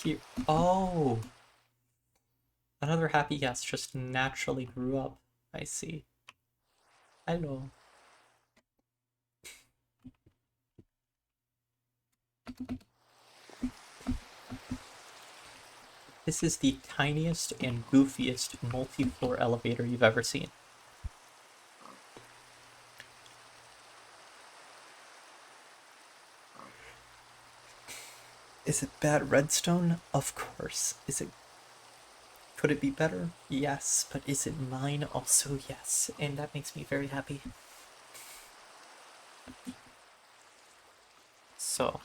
here... Oh! Another happy guest just naturally grew up. I see. Hello. This is the tiniest and goofiest multi-floor elevator you've ever seen. Is it bad redstone? Of course. Could it be better? Yes, but is it mine? Also yes, and that makes me very happy. So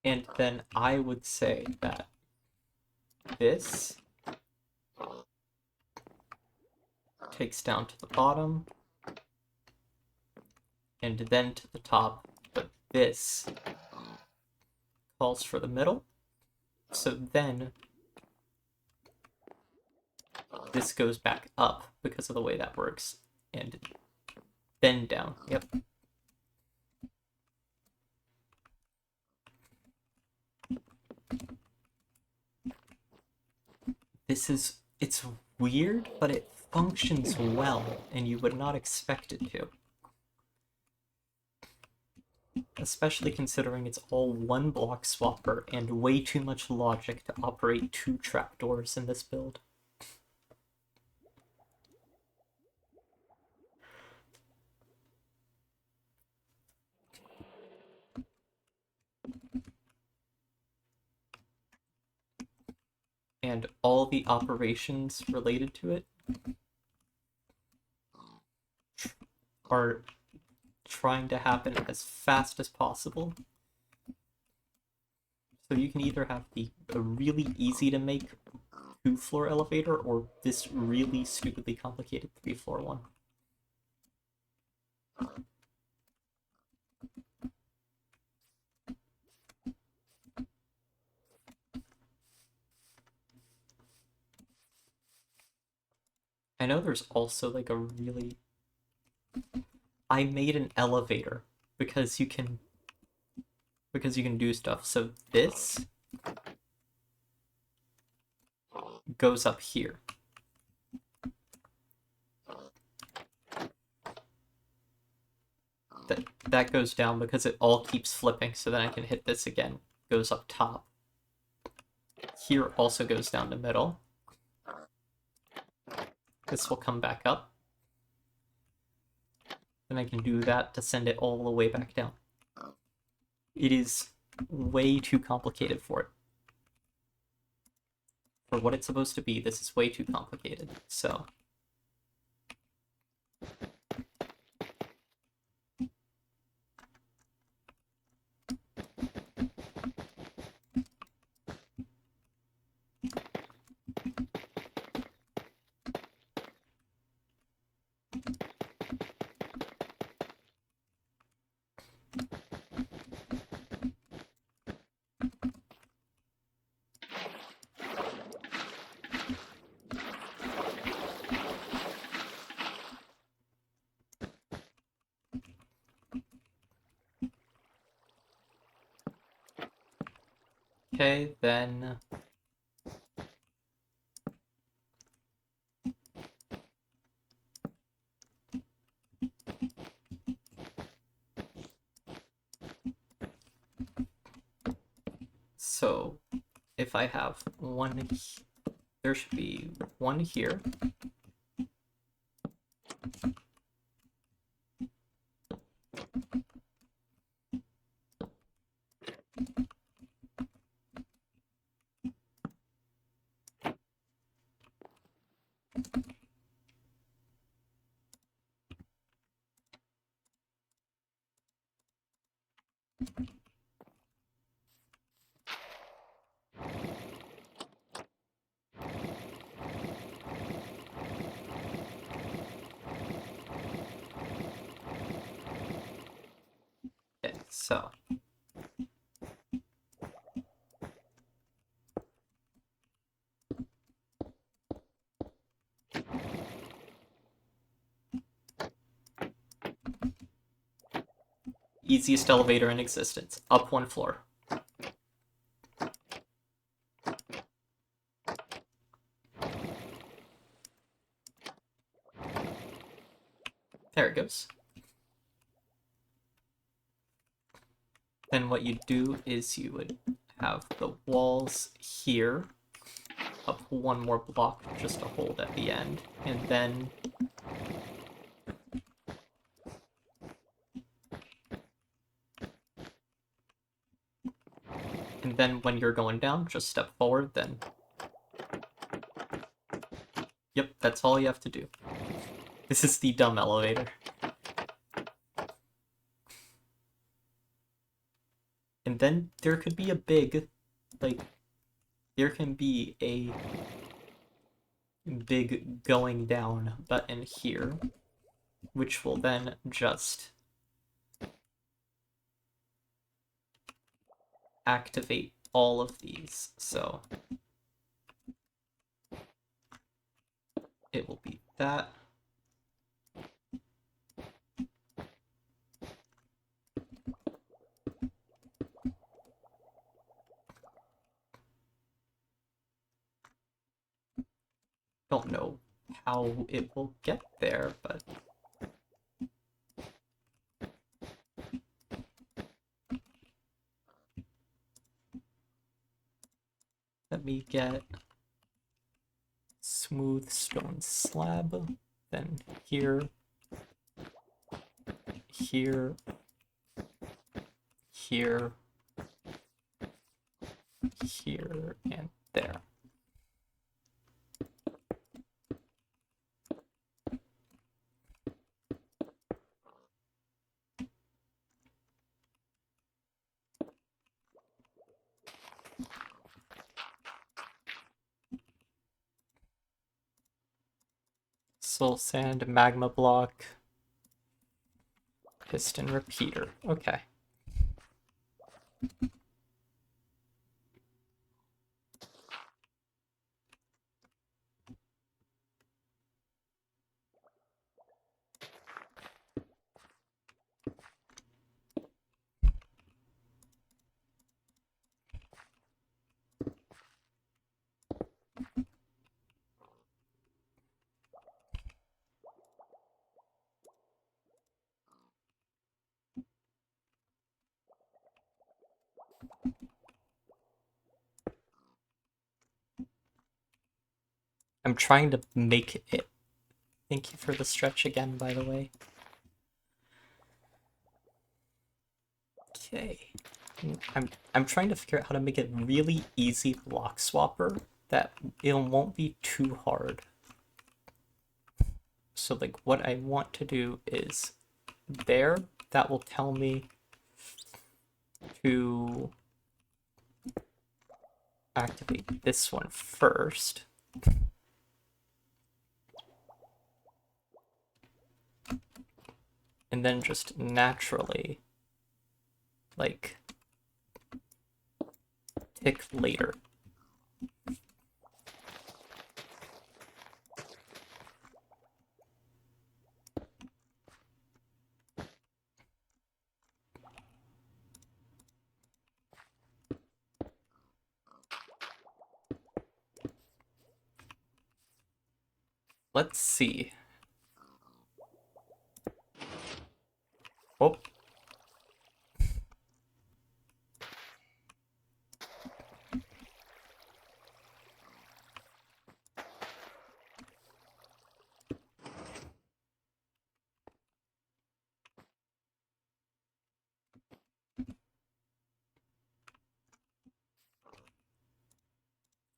and then I would say that this takes down to the bottom and then to the top, but this calls for the middle. So then this goes back up because of the way that works, and then down. Yep. It's weird, but it functions well, and you would not expect it to. Especially considering it's all one block swapper and way too much logic to operate 2 trapdoors in this build. And all the operations related to it are trying to happen as fast as possible. So you can either have a really easy to make 2-floor elevator or this really stupidly complicated 3-floor one. I know there's also like a really... I made an elevator because you can do stuff. So this goes up here. That goes down because it all keeps flipping, so then I can hit this again. Goes up top. Here also goes down to middle. This will come back up. Then I can do that to send it all the way back down. It is way too complicated for it. For what it's supposed to be, this is way too complicated, so... Okay, then... So, if I have one... There should be one here. Okay, so... Easiest elevator in existence. Up one floor. There it goes. Then what you do is you would have the walls here, up one more block just to hold at the end, and then when you're going down, just step forward, then... Yep, that's all you have to do. This is the dumb elevator. And then there could be a big, like, there can be a big going down button here, which will then just activate all of these. So it will be that. Don't know how it will get there, but let me get smooth stone slab, then here, here, here, here, and there. Soul sand, magma block, piston repeater. Okay. I'm trying to make it. Thank you for the stretch again, by the way. Okay. I'm trying to figure out how to make it really easy block swapper that it won't be too hard. So like what I want to do is there, that will tell me to activate this one first. And then just naturally, like, tick later. Let's see. Oh.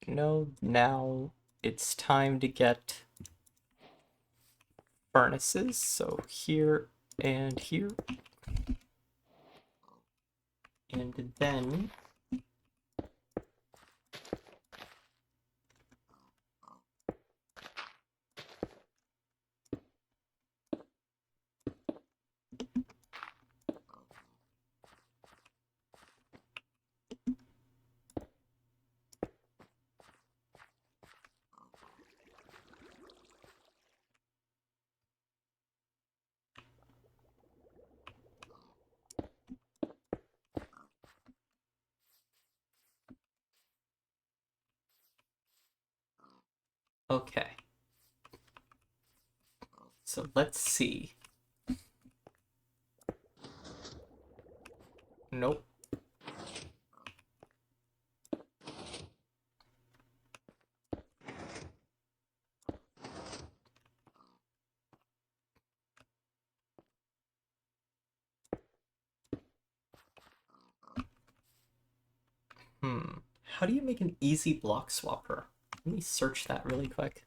No, now it's time to get furnaces. So here and here. And then okay. So let's see. Nope. How do you make an easy block swapper? Let me search that really quick.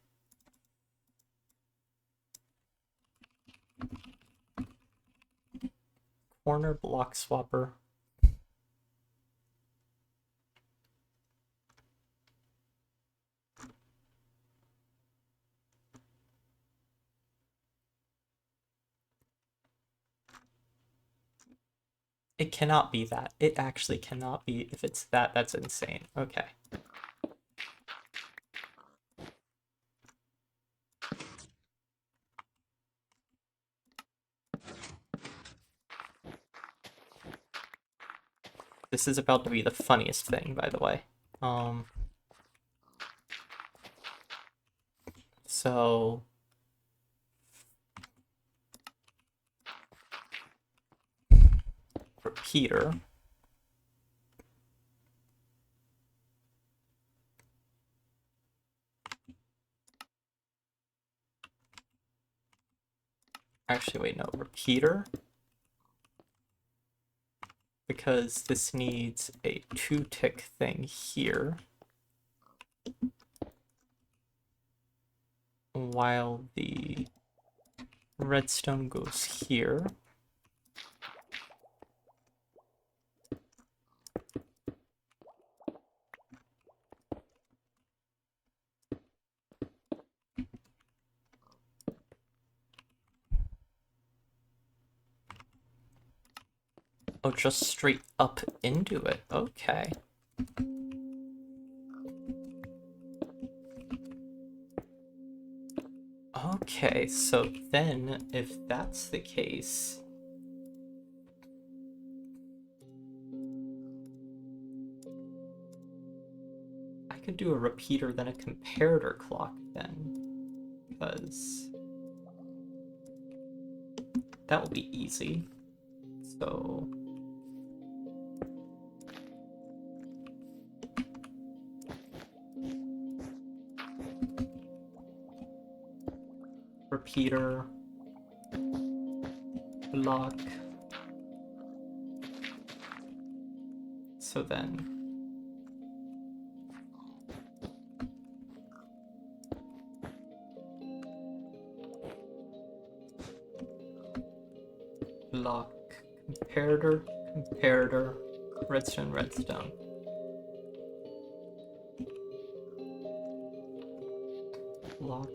Corner block swapper. It cannot be that. It actually cannot be. If it's that, that's insane. Okay. This is about to be the funniest thing, by the way. So repeater. Actually, wait, no, repeater. Because this needs a 2-tick thing here. While the redstone goes here. Oh, just straight up into it. Okay. Okay, so then if that's the case, I could do a repeater then a comparator clock then, because that will be easy. So repeater, block. So then block, comparator, comparator, redstone, redstone. Block.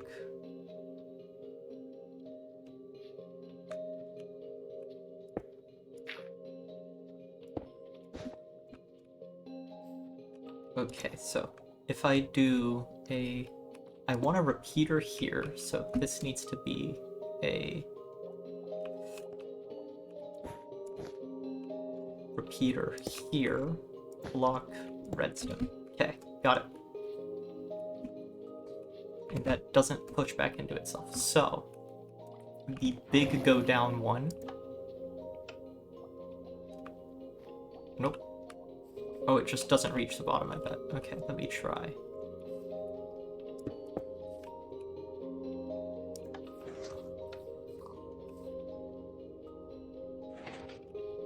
Okay, so if I do I want a repeater here, so this needs to be a repeater here, block, redstone. Okay, got it. and that doesn't push back into itself. So, the big go down one. Nope. Oh, it just doesn't reach the bottom, I bet. Okay, let me try.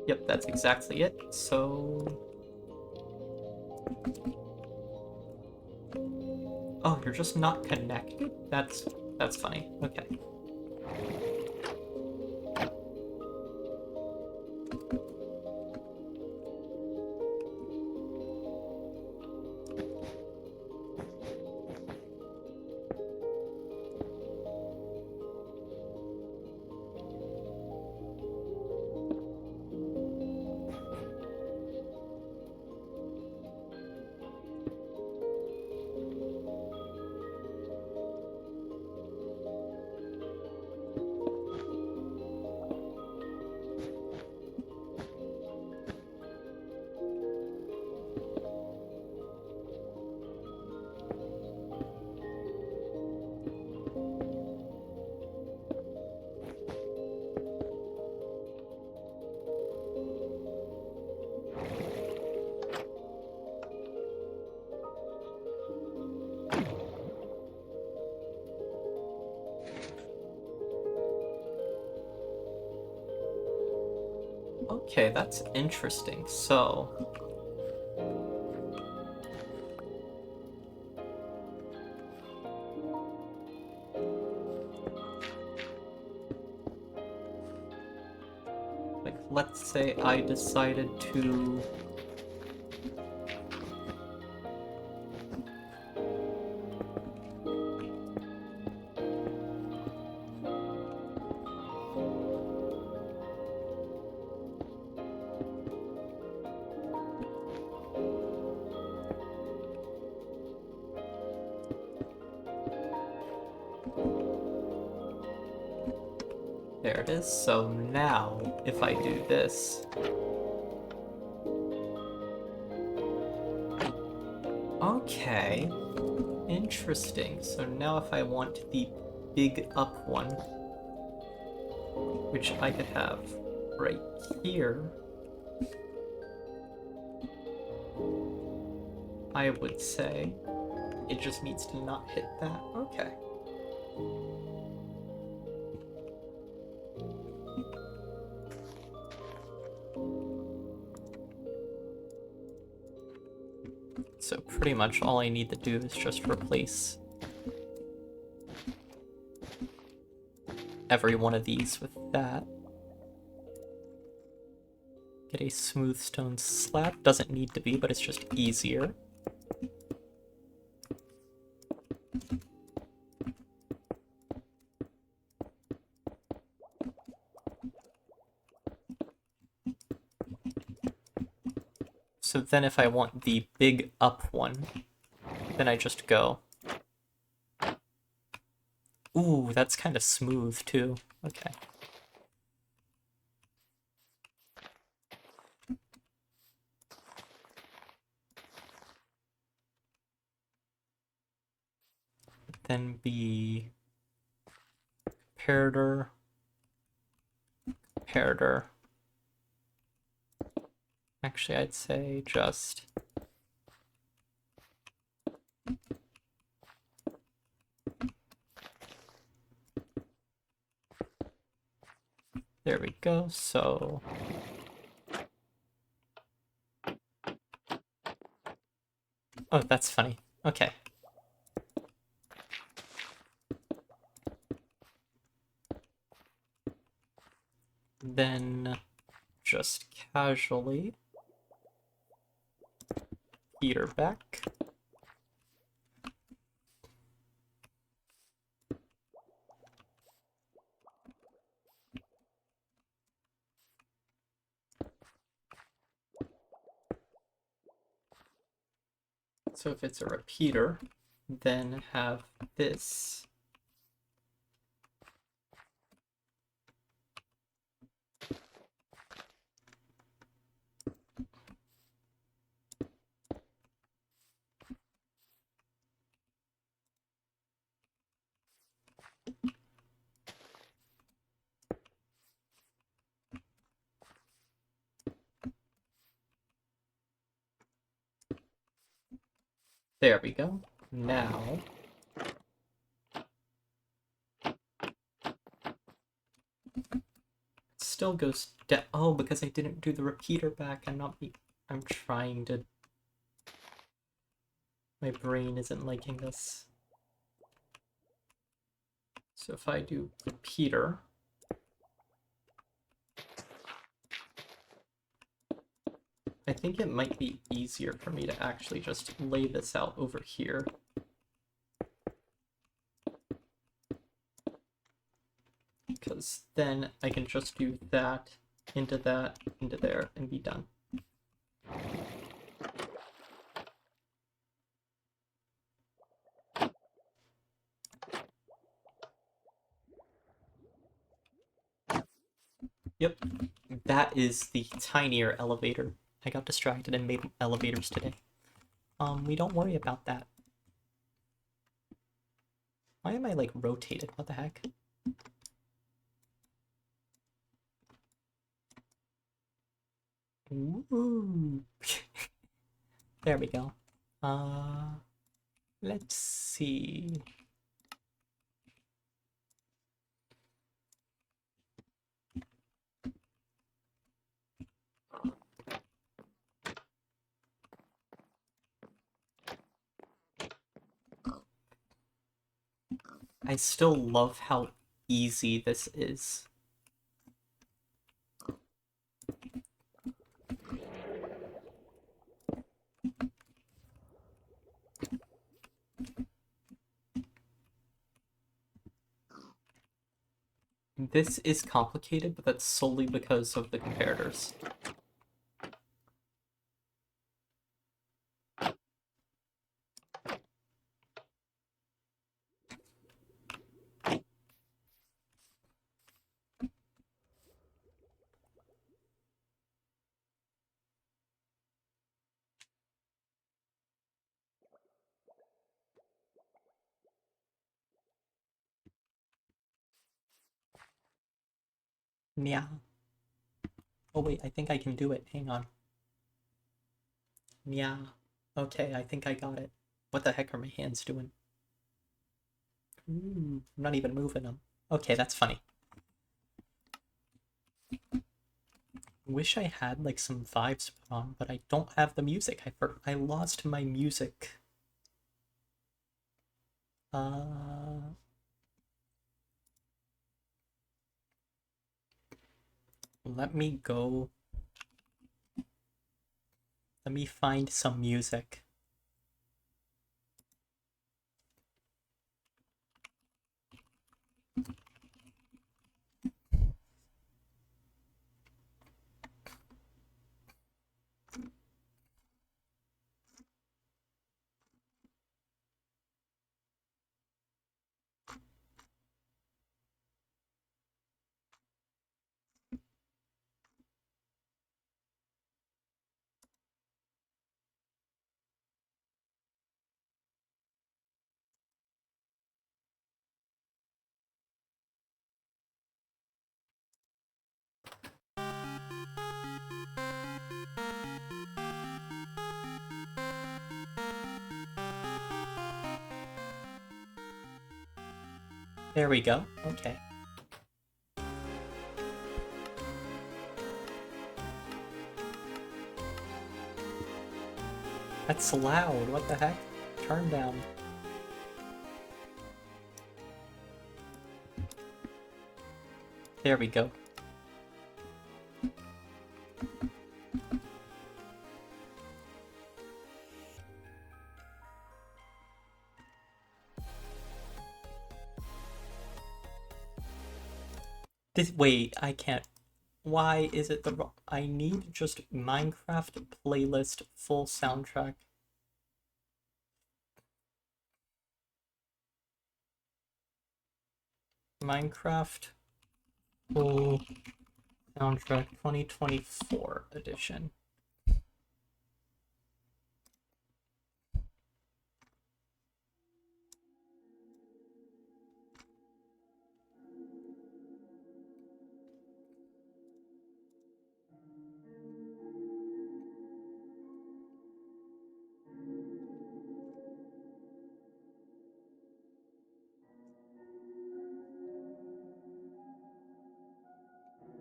Yep, that's exactly it. So... Oh, you're just not connected? That's funny. Okay. Okay, that's interesting. So... like, let's say I decided to... There it is. So now, if I do this... Okay. Interesting. So now if I want the big up one, which I could have right here, I would say it just needs to not hit that. Okay. So pretty much all I need to do is just replace every one of these with that. Get a smooth stone slab. Doesn't need to be, but it's just easier. So then if I want the big up one, then I just go. Ooh, that's kind of smooth too. Okay. Then be comparator, comparator. Actually, I'd say just there we go. So oh, that's funny. Okay. Then just casually Peter back. So if it's a repeater, then have this. There we go. Now... it still goes down. Oh, because I didn't do the repeater back. I'm trying to... My brain isn't liking this. So if I do repeater... I think it might be easier for me to actually just lay this out over here. Because then I can just do that, into there, and be done. Yep, that is the tinier elevator. I got distracted and made elevators today. We don't worry about that. Why am I, like, rotated? What the heck? Ooh. There we go. Let's see. I still love how easy this is. This is complicated, but that's solely because of the comparators. Yeah. Oh wait, I think I can do it. Hang on. Yeah. Okay, I think I got it. What the heck are my hands doing? Ooh, I'm not even moving them. Okay, that's funny. Wish I had like some vibes put on, but I don't have the music. I lost my music. Let me go. Let me find some music. There we go. Okay. That's loud. What the heck? Turn down. There we go. Wait, I can't. Why is it the wrong? I need just Minecraft playlist full soundtrack. Minecraft full soundtrack 2024 edition.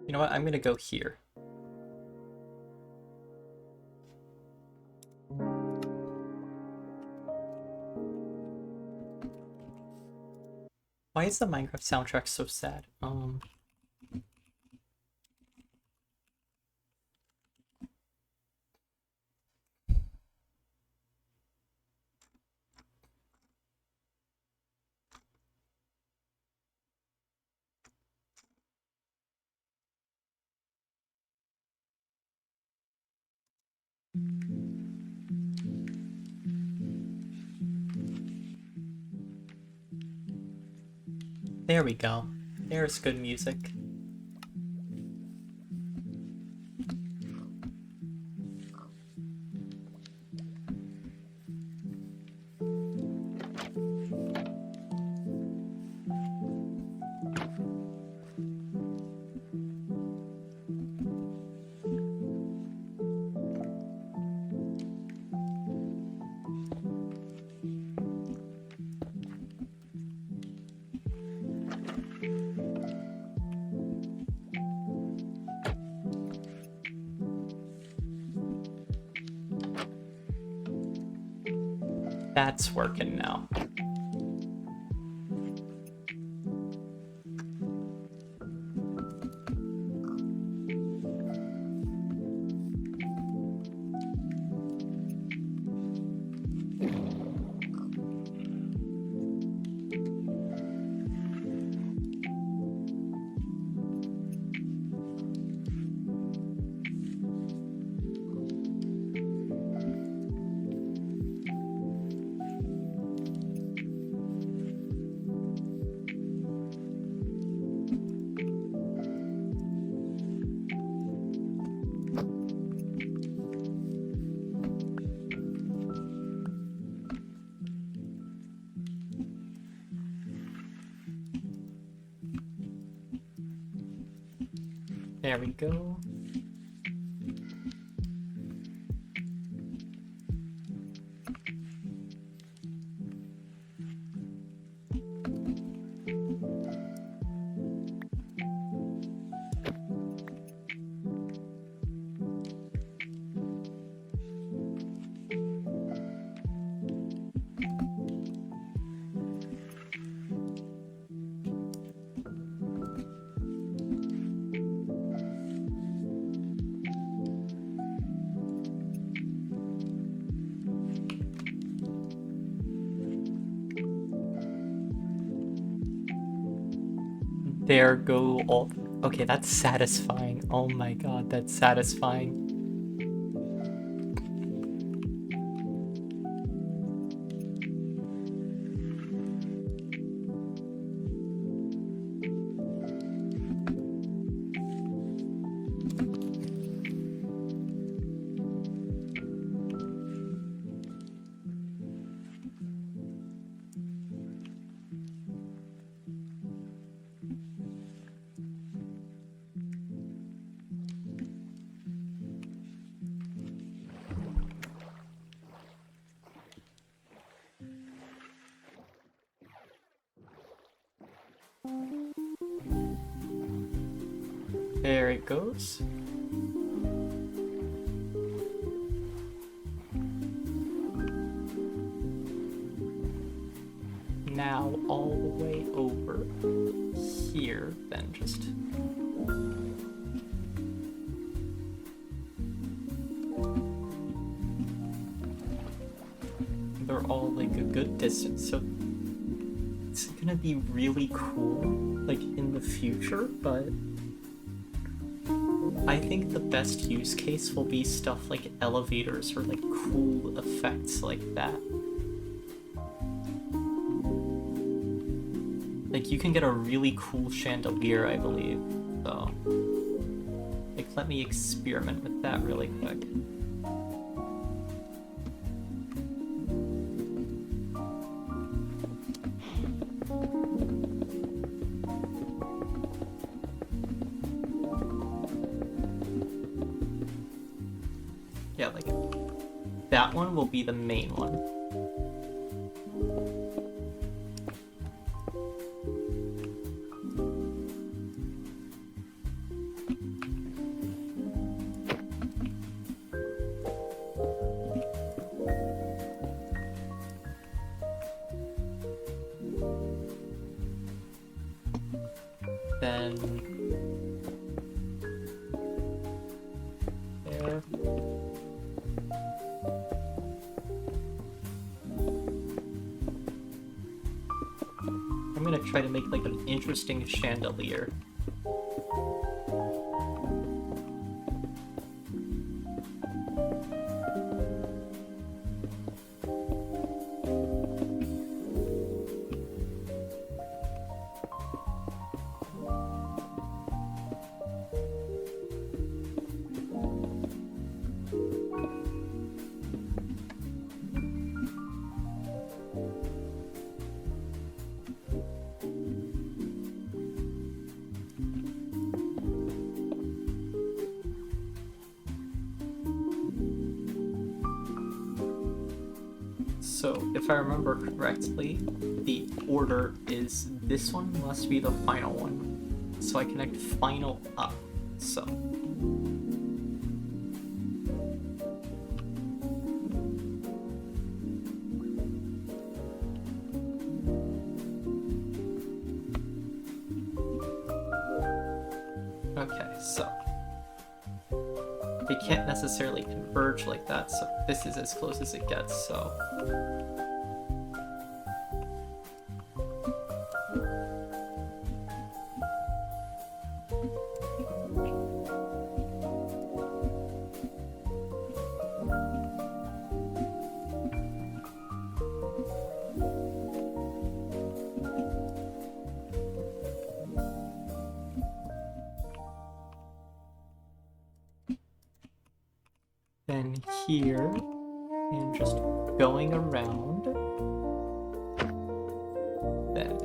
You know what? I'm gonna go here. Why is the Minecraft soundtrack so sad? There we go. There's good music. That's working now. There we go. There go all. Okay, that's satisfying. Oh my god, that's satisfying. There it goes. Now all the way over here, then just... They're all like a good distance, so it's gonna be really cool, like in the future, but I think the best use case will be stuff like elevators or like cool effects like that. Like you can get a really cool chandelier, I believe, so like let me experiment with that really quick. Yeah, like that one will be the main one. Then there. I'm gonna try to make like an interesting chandelier. So, if I remember correctly, the order is this one must be the final one. So I connect final up. So. Okay, so. They can't necessarily converge like that, so this is as close as it gets, so. Then here, and just going around, then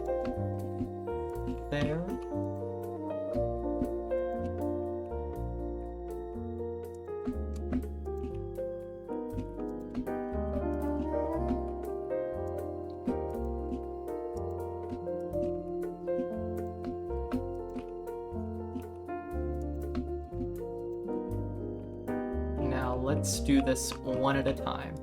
there, now let's do this one at a time.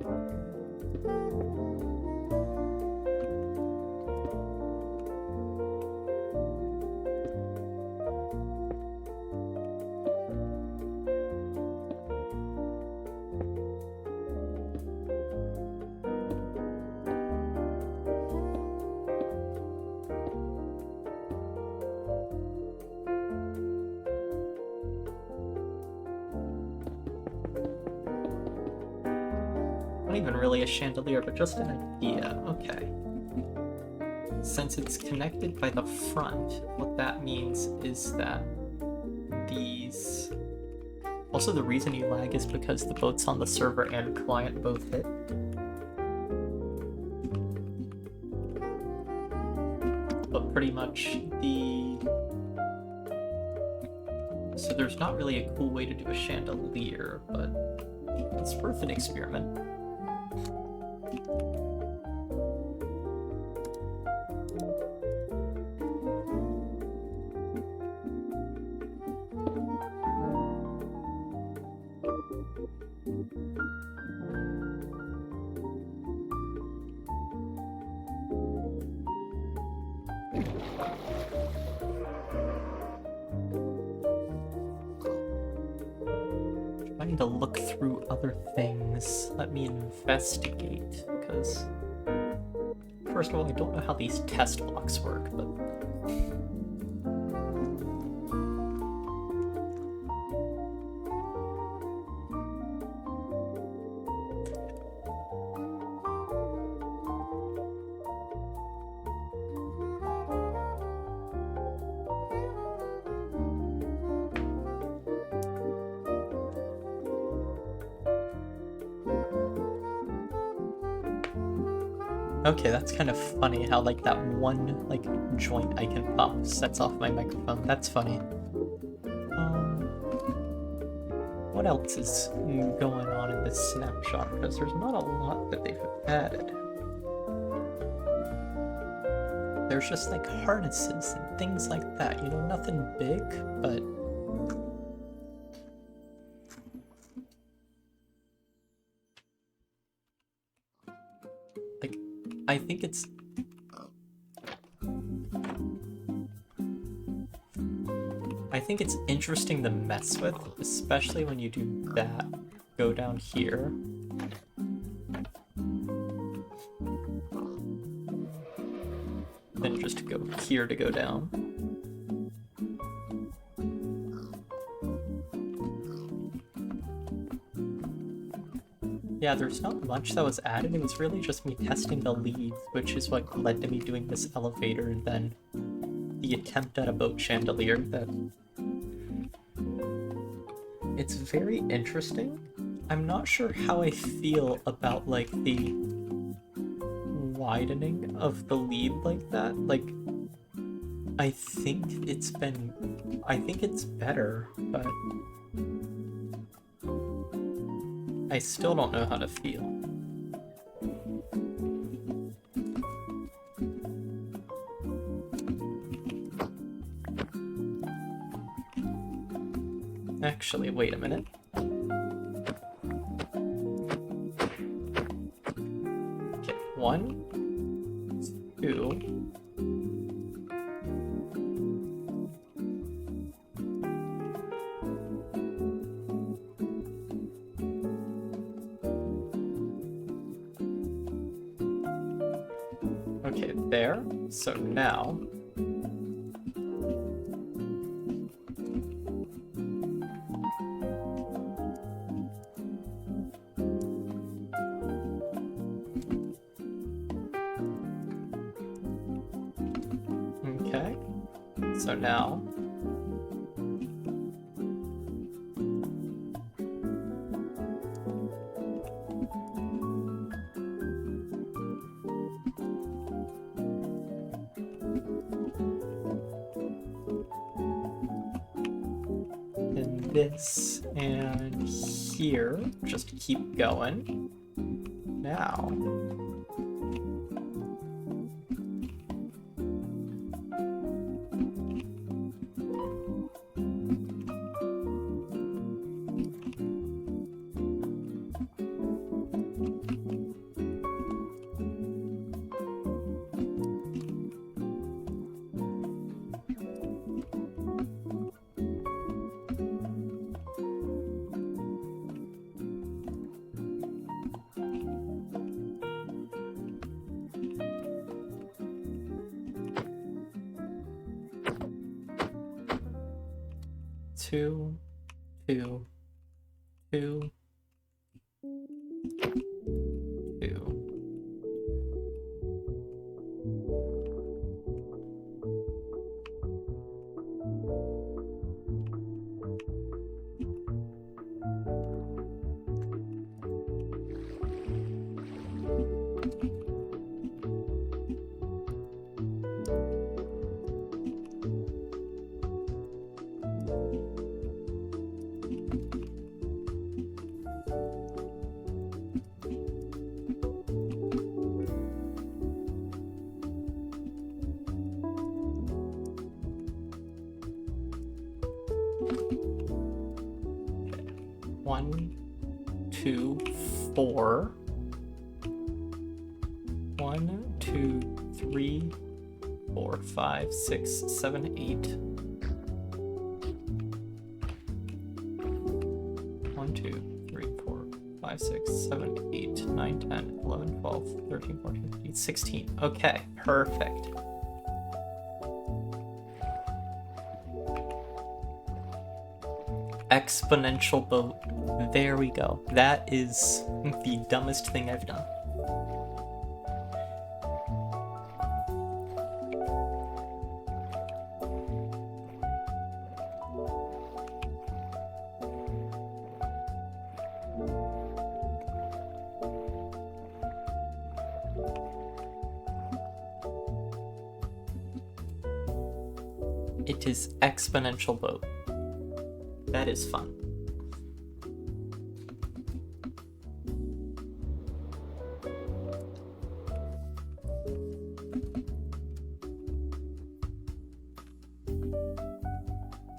Not even really a chandelier, but just an idea. Okay. Since it's connected by the front, what that means is that these... Also, the reason you lag is because the boats on the server and client both hit. But pretty much the... So there's not really a cool way to do a chandelier, but it's worth an experiment. Trying to look through other things. Let me investigate, because first of all, I don't know how these test blocks work, but okay, that's kind of funny how, like, that one, like, joint I can pop sets off my microphone. That's funny. What else is going on in this snapshot? Because there's not a lot that they've added. There's just, like, harnesses and things like that. You know, nothing big, but... like, I think it's... I think it's interesting to mess with, especially when you do that. Go down here. Then just go here to go down. Yeah, there's not much that was added. It was really just me testing the leads, which is what led to me doing this elevator and then the attempt at a boat chandelier that... It's very interesting. I'm not sure how I feel about, like, the widening of the lead like that. Like, I think it's better, but I still don't know how to feel. Actually, wait a minute. Okay, 1, 2. Okay, there. So now... Okay, so now... and this, and here, just keep going. Now... Two, two, two, two. One, two, 4. 1, 2, 3, 4, 5, 6, 7, 8. 1, 2, 3, 4, 5, 6, 7, 8, 9, 10, 11, 12, 13, 14, 15, 16. Okay, perfect. Exponential boat. There we go. That is the dumbest thing I've done. It is exponential boat. That is fun.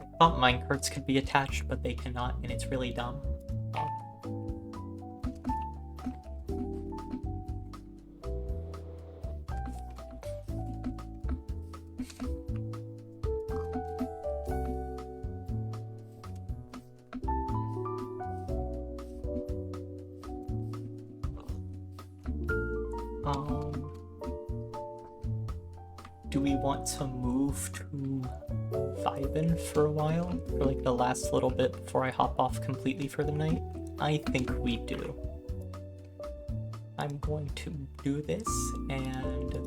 I thought minecarts could be attached, but they cannot, and it's really dumb. Do we want to move to Vibin for a while? For like the last little bit before I hop off completely for the night? I think we do. I'm going to do this and...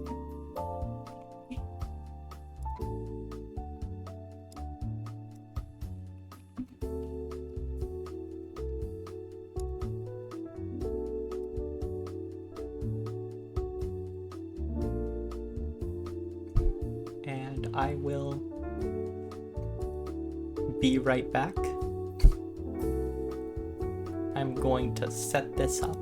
I will be right back. I'm going to set this up.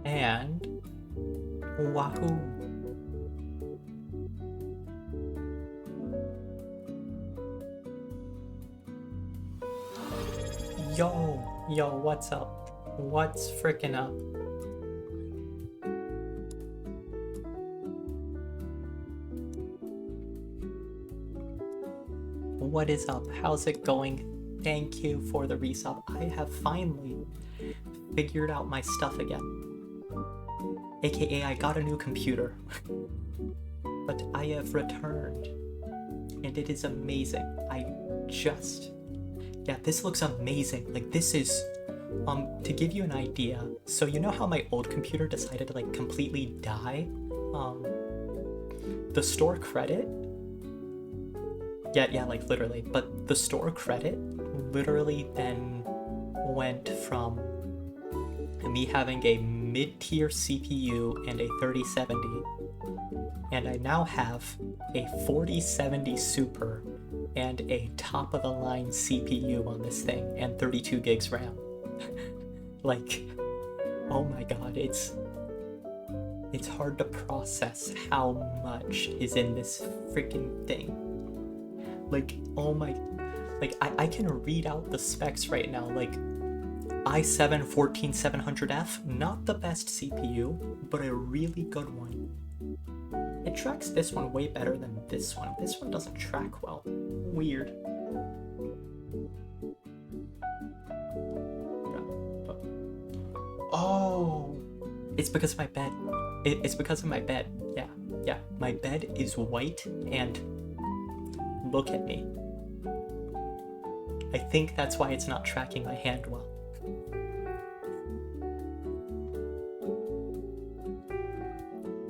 And wahoo! Yo, what's up? What's frickin' up? What is up? How's it going? Thank you for the resub. I have finally figured out my stuff again. AKA, I got a new computer. But I have returned. And it is amazing. Yeah, this looks amazing. Like, this is... to give you an idea, so you know how my old computer decided to, like, completely die? The store credit... Yeah, like, literally. But the store credit literally then went from me having a mid-tier CPU and a 3070, and I now have a 4070 Super and a top-of-the-line CPU on this thing, and 32 gigs RAM. Like, oh my god, it's hard to process how much is in this freaking thing. Like, oh my... Like, I can read out the specs right now, like, i7-14700F, not the best CPU, but a really good one. It tracks this one way better than this one. This one doesn't track well. Weird. Oh! It's because of my bed. It's because of my bed. Yeah. My bed is white, and look at me. I think that's why it's not tracking my hand well.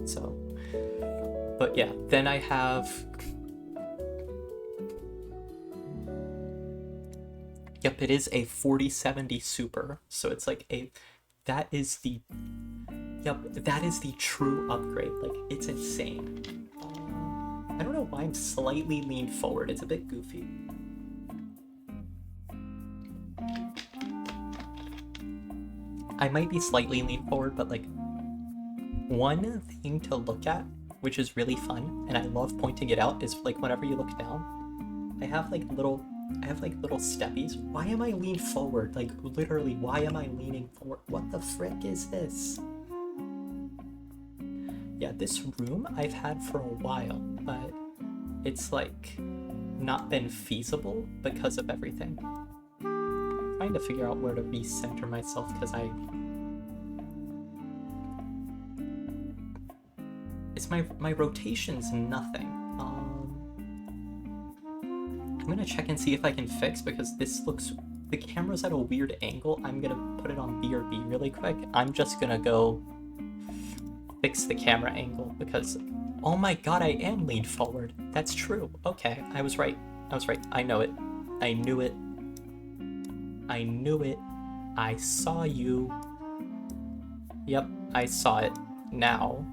So, but yeah, then I have... Yep, it is a 4070 Super, so it's like a... That is the true upgrade. Like, it's insane. I don't know why I'm slightly leaned forward. It's a bit goofy. I might be slightly leaned forward, but like, one thing to look at, which is really fun, and I love pointing it out, is like whenever you look down, I have like little steppies. Why am I leaned forward? Like, literally, why am I leaning forward? What the frick is this? Yeah, this room I've had for a while, but it's like not been feasible because of everything. I'm trying to figure out where to recenter myself because it's my rotation's nothing. I'm gonna check and see if I can fix, because this looks... The camera's at a weird angle. I'm gonna put it on BRB really quick. I'm just gonna go fix the camera angle because, oh my god, I am leaned forward. That's true. Okay, I was right. I know it. I knew it. I knew it. I saw you. Yep, I saw it. Now.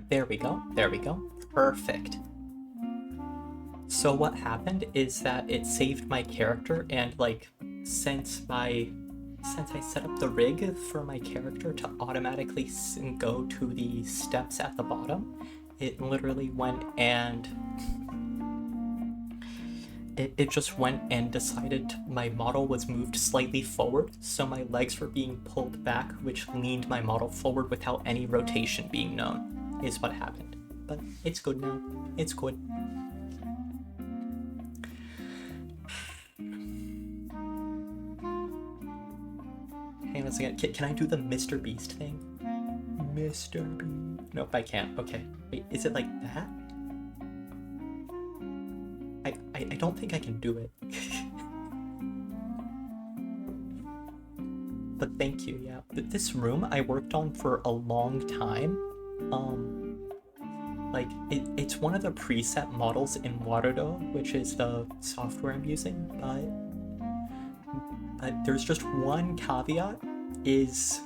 There we go. There we go. Perfect. So what happened is that it saved my character, and like since I set up the rig for my character to automatically go to the steps at the bottom, it literally went and it just went and decided my model was moved slightly forward, so my legs were being pulled back, which leaned my model forward without any rotation being known, is what happened. But it's good now. It's good. Hang on a second. Can I do the Mr. Beast thing? Mr. Beast. Nope, I can't. Okay. Wait, is it like that? I don't think I can do it. But thank you, yeah. This room I worked on for a long time. Like, it's one of the preset models in Warudo, which is the software I'm using, but there's just one caveat, is,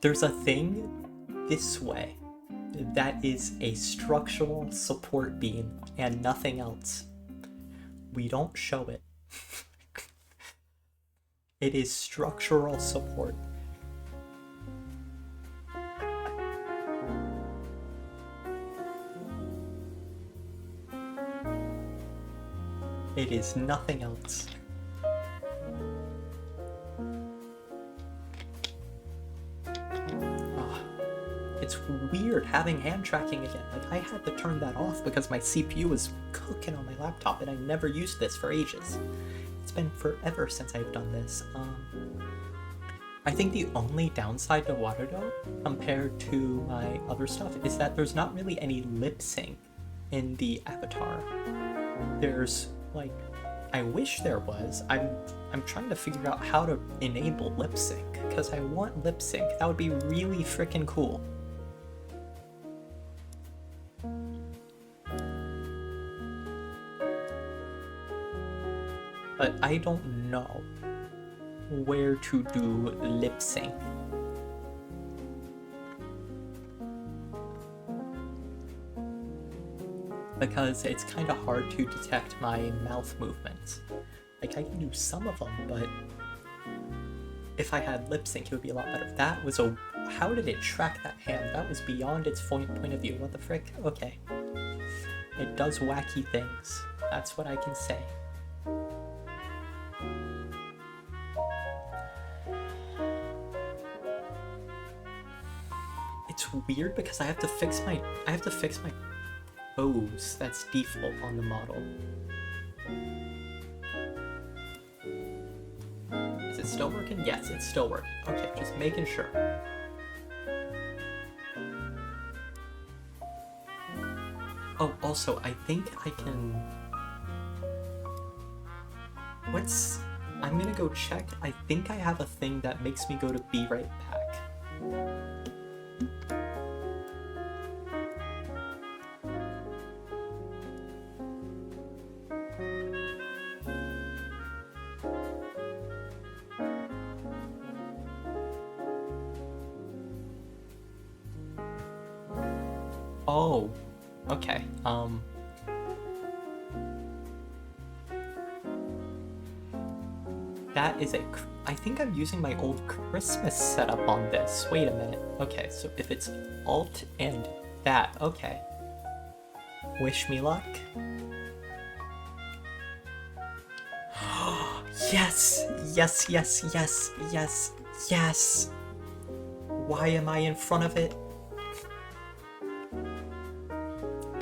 there's a thing this way that is a structural support beam and nothing else. We don't show it. It is structural support. It is nothing else. It's weird having hand tracking again. Like, I had to turn that off because my CPU was cooking on my laptop and I never used this for ages. It's been forever since I've done this. I think the only downside to Warudo compared to my other stuff is that there's not really any lip sync in the avatar. There's, like, I wish there was. I'm trying to figure out how to enable lip sync because I want lip sync. That would be really freaking cool. But I don't know where to do lip sync. Because it's kind of hard to detect my mouth movements. Like, I can do some of them, but if I had lip sync, it would be a lot better. That was a... How did it track that hand? That was beyond its point of view. What the frick? Okay. It does wacky things. That's what I can say. It's weird because I have to fix my pose that's default on the model. Is it still working? Yes, it's still working. Okay, just making sure. Oh, also, I think I can... I'm gonna go check. I think I have a thing that makes me go to be right back. Oh, okay. That is I think I'm using my old Christmas setup on this. Wait a minute. Okay, so if it's Alt and that, okay. Wish me luck. Yes! Yes, yes, yes, yes, yes! Why am I in front of it?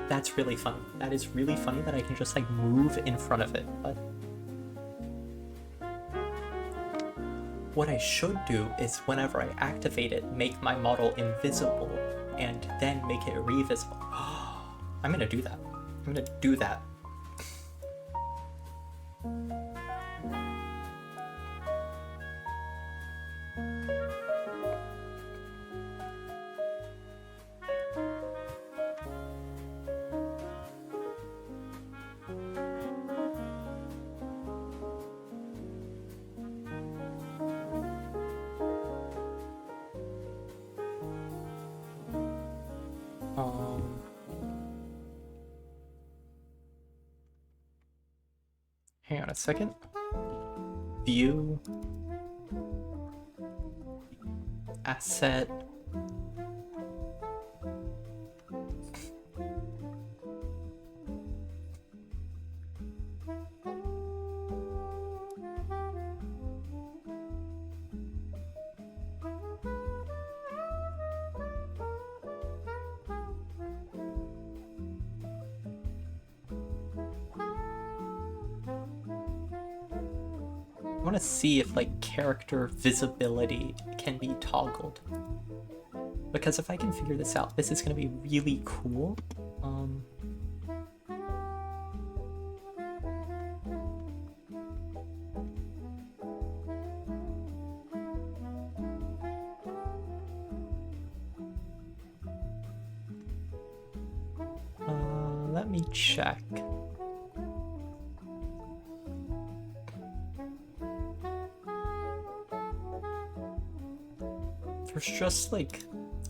That's really funny. That is really funny that I can just, like, move in front of it, but what I should do is whenever I activate it, make my model invisible and then make it revisible. I'm gonna do that. I'm gonna do that. Hang on a second. View. Asset. I want to see if like character visibility can be toggled, because if I can figure this out, this is going to be really cool. Let me check. There's just like,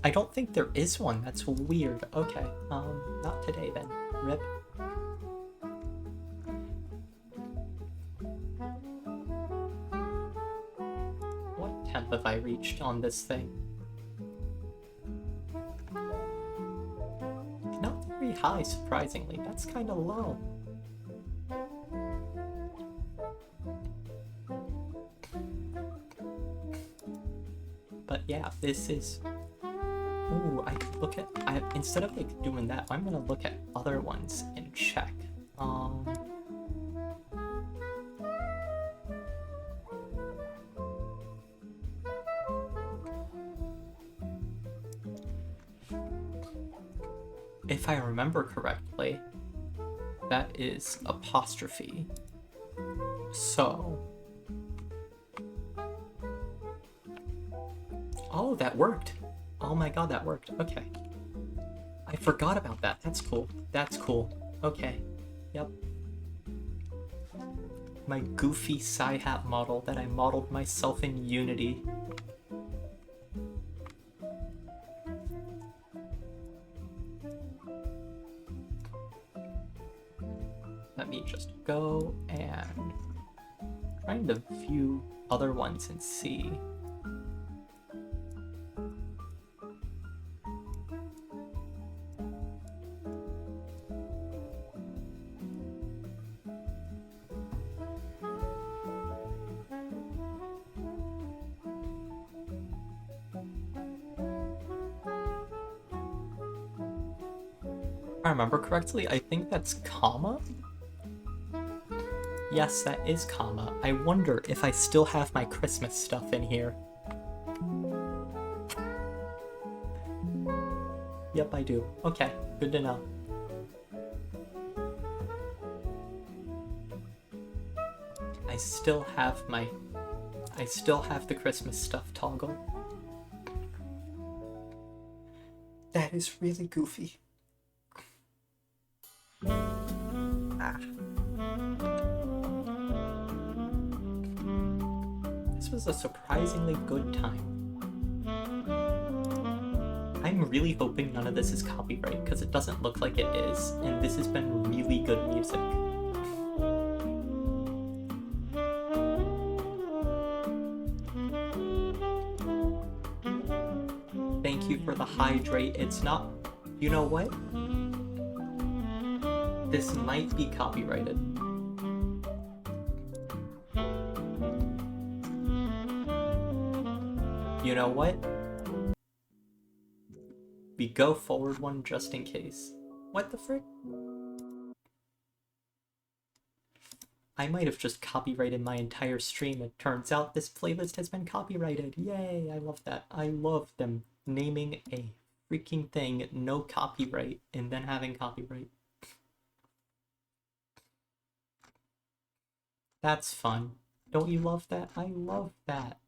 I don't think there is one. That's weird. Okay, not today then. Rip. What temp have I reached on this thing? Not very high, surprisingly. That's kind of low. But yeah, this is... Ooh, I could look at... instead of like doing that, I'm gonna look at other ones and check. If I remember correctly, that is apostrophe. So... Oh, that worked. Oh my god, that worked. Okay. I forgot about that. That's cool. That's cool. Okay. Yep. My goofy Sci-Hat model that I modeled myself in Unity. Let me just go and trying to view other ones and see. If I remember correctly, I think that's comma. Yes, that is comma. I wonder if I still have my Christmas stuff in here. Yep, I do. Okay, good to know. I still have the Christmas stuff toggle. That is really goofy. Ah. This was a surprisingly good time. I'm really hoping none of this is copyright, because it doesn't look like it is, and this has been really good music. Thank you for the hydrate. It's not... You know what? This might be copyrighted. You know what? We go forward one just in case. What the frick? I might have just copyrighted my entire stream. It turns out this playlist has been copyrighted. Yay, I love that. I love them naming a freaking thing no copyright and then having copyright. That's fun. Don't you love that? I love that.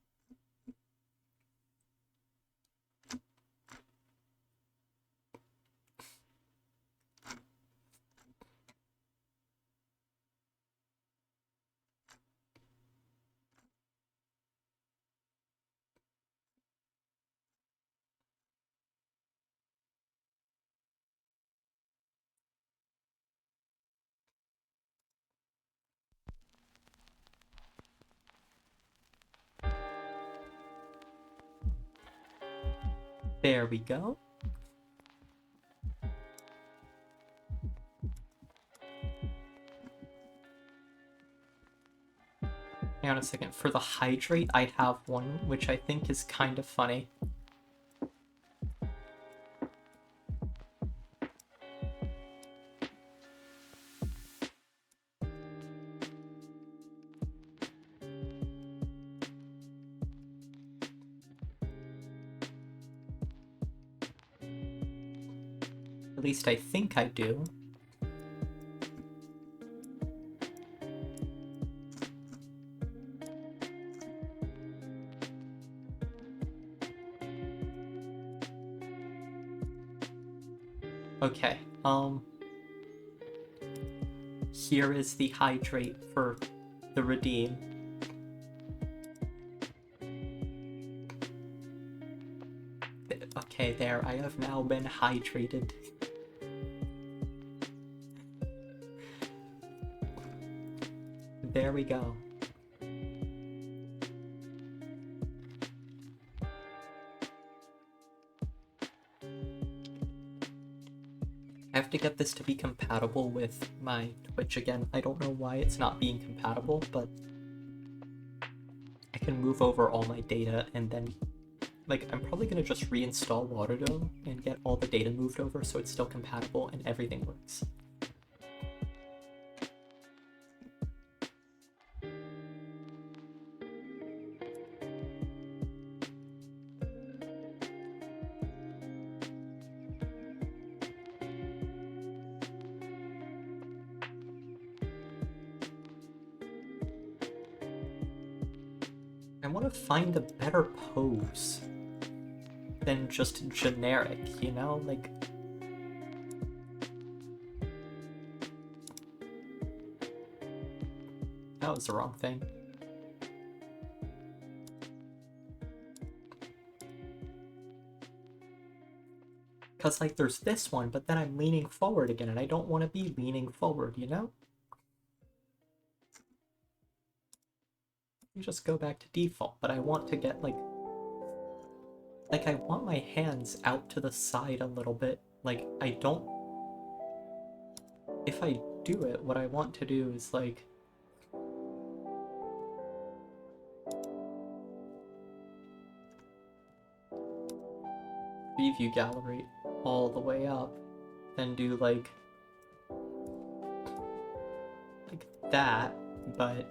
There we go. Hang on a second. For the hydrate, I have one, which I think is kind of funny. At least I think I do. Okay, here is the hydrate for the redeem. Okay, there, I have now been hydrated. There we go. I have to get this to be compatible with my Twitch again. I don't know why it's not being compatible, but I can move over all my data and then, like, I'm probably gonna just reinstall Waterdome and get all the data moved over so it's still compatible and everything works. I want to find a better pose than just generic, you know? Like, that was the wrong thing. Because, like, there's this one, but then I'm leaning forward again, and I don't want to be leaning forward, you know? You just go back to default, but I want to get, like, I want my hands out to the side a little bit. Like, I don't... If I do it, what I want to do is, like... Preview gallery all the way up, then do, like that, but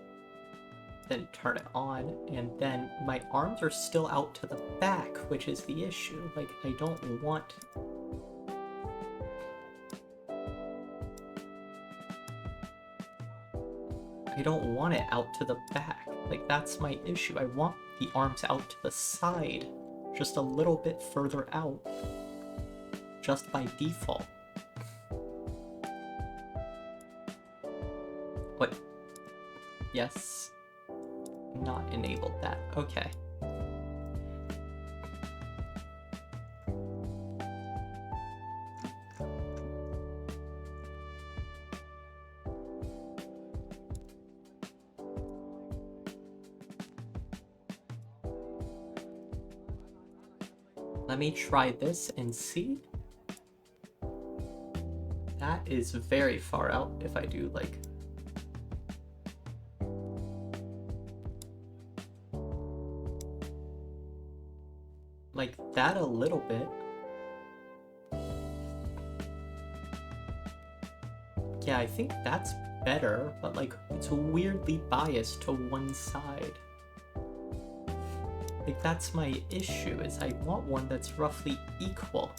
then turn it on, and then my arms are still out to the back, which is the issue. Like, I don't want... I don't want it out to the back. Like, that's my issue. I want the arms out to the side, just a little bit further out, just by default. What? Yes. Not enabled that. Okay. Let me try this and see. That is very far out if I do, like... like that a little bit. Yeah, I think that's better, but like it's weirdly biased to one side. Like that's my issue, is I want one that's roughly equal.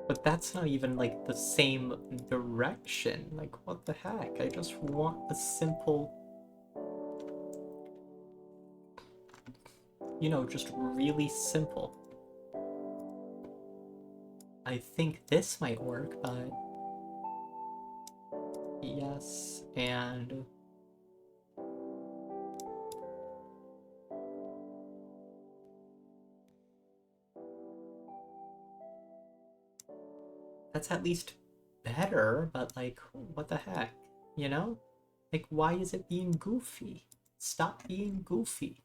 But that's not even like the same direction. Like, what the heck? I just want a simple, you know, just really simple. I think this might work, but yes, and that's at least better, but like, what the heck, you know? Like, why is it being goofy? Stop being goofy.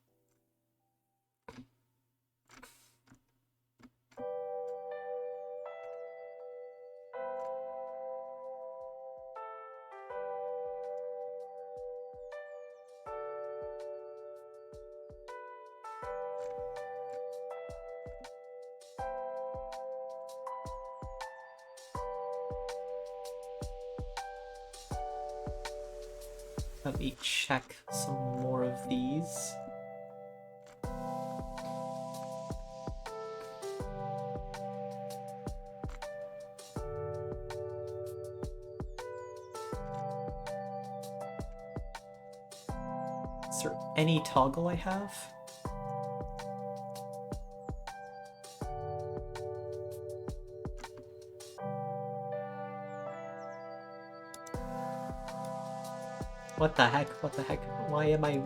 Let me check some more of these. Is there any toggle I have? What the heck? What the heck? Why am I...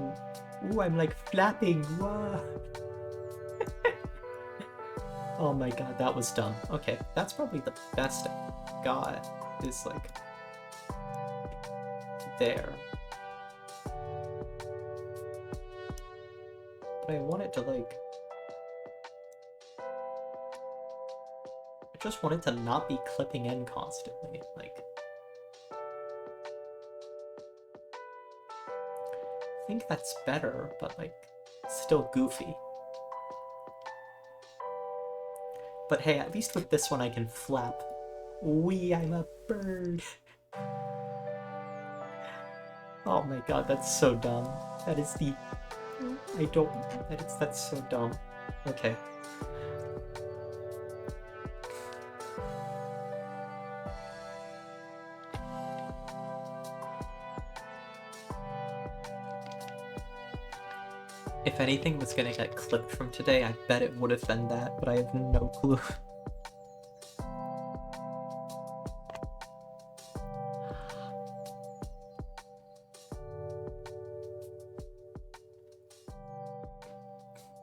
Ooh, I'm like flapping. Whoa. Oh my god, that was dumb. Okay, that's probably the best I got, is like... there. But I want it to like... I just want it to not be clipping in constantly, like... I think that's better, but like, still goofy. But hey, at least with this one I can flap. Wee, I'm a bird. Oh my god, that's so dumb. That is the... I don't... That's so dumb. Okay. If anything was gonna get clipped from today, I bet it would have been that, but I have no clue.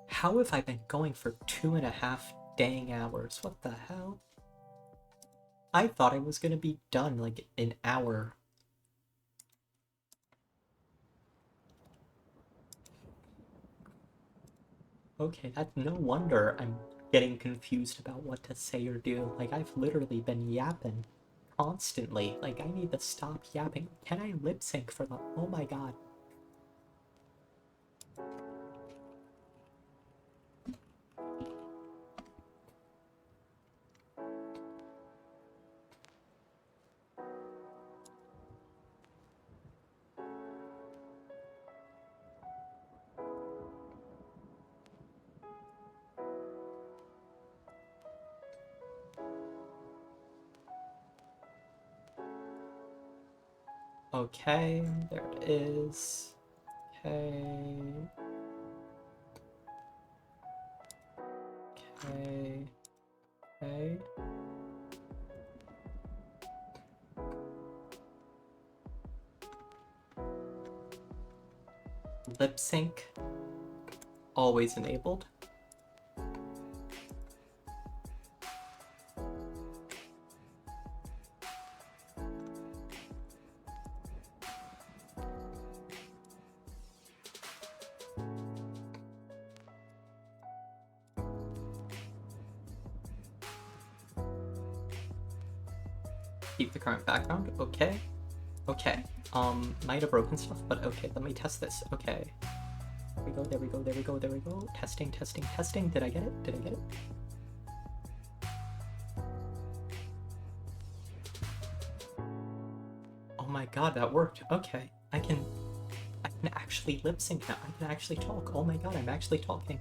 How have I been going for 2.5 dang hours? What the hell? I thought I was gonna be done like an hour. Okay, that's no wonder I'm getting confused about what to say or do. Like, I've literally been yapping constantly. Like, I need to stop yapping. Can I lip sync for the... Oh my god. Okay, there it is. Okay. Okay. Okay. Lip sync. Always enabled. keep the current background. Okay. Okay. Might have broken stuff, but okay, let me test this. Okay. There we go, there we go, there we go, there we go. Testing, testing, testing. Did I get it? Did I get it? Oh my god, that worked. Okay. I can actually lip sync now. I can actually talk. Oh my god, I'm actually talking.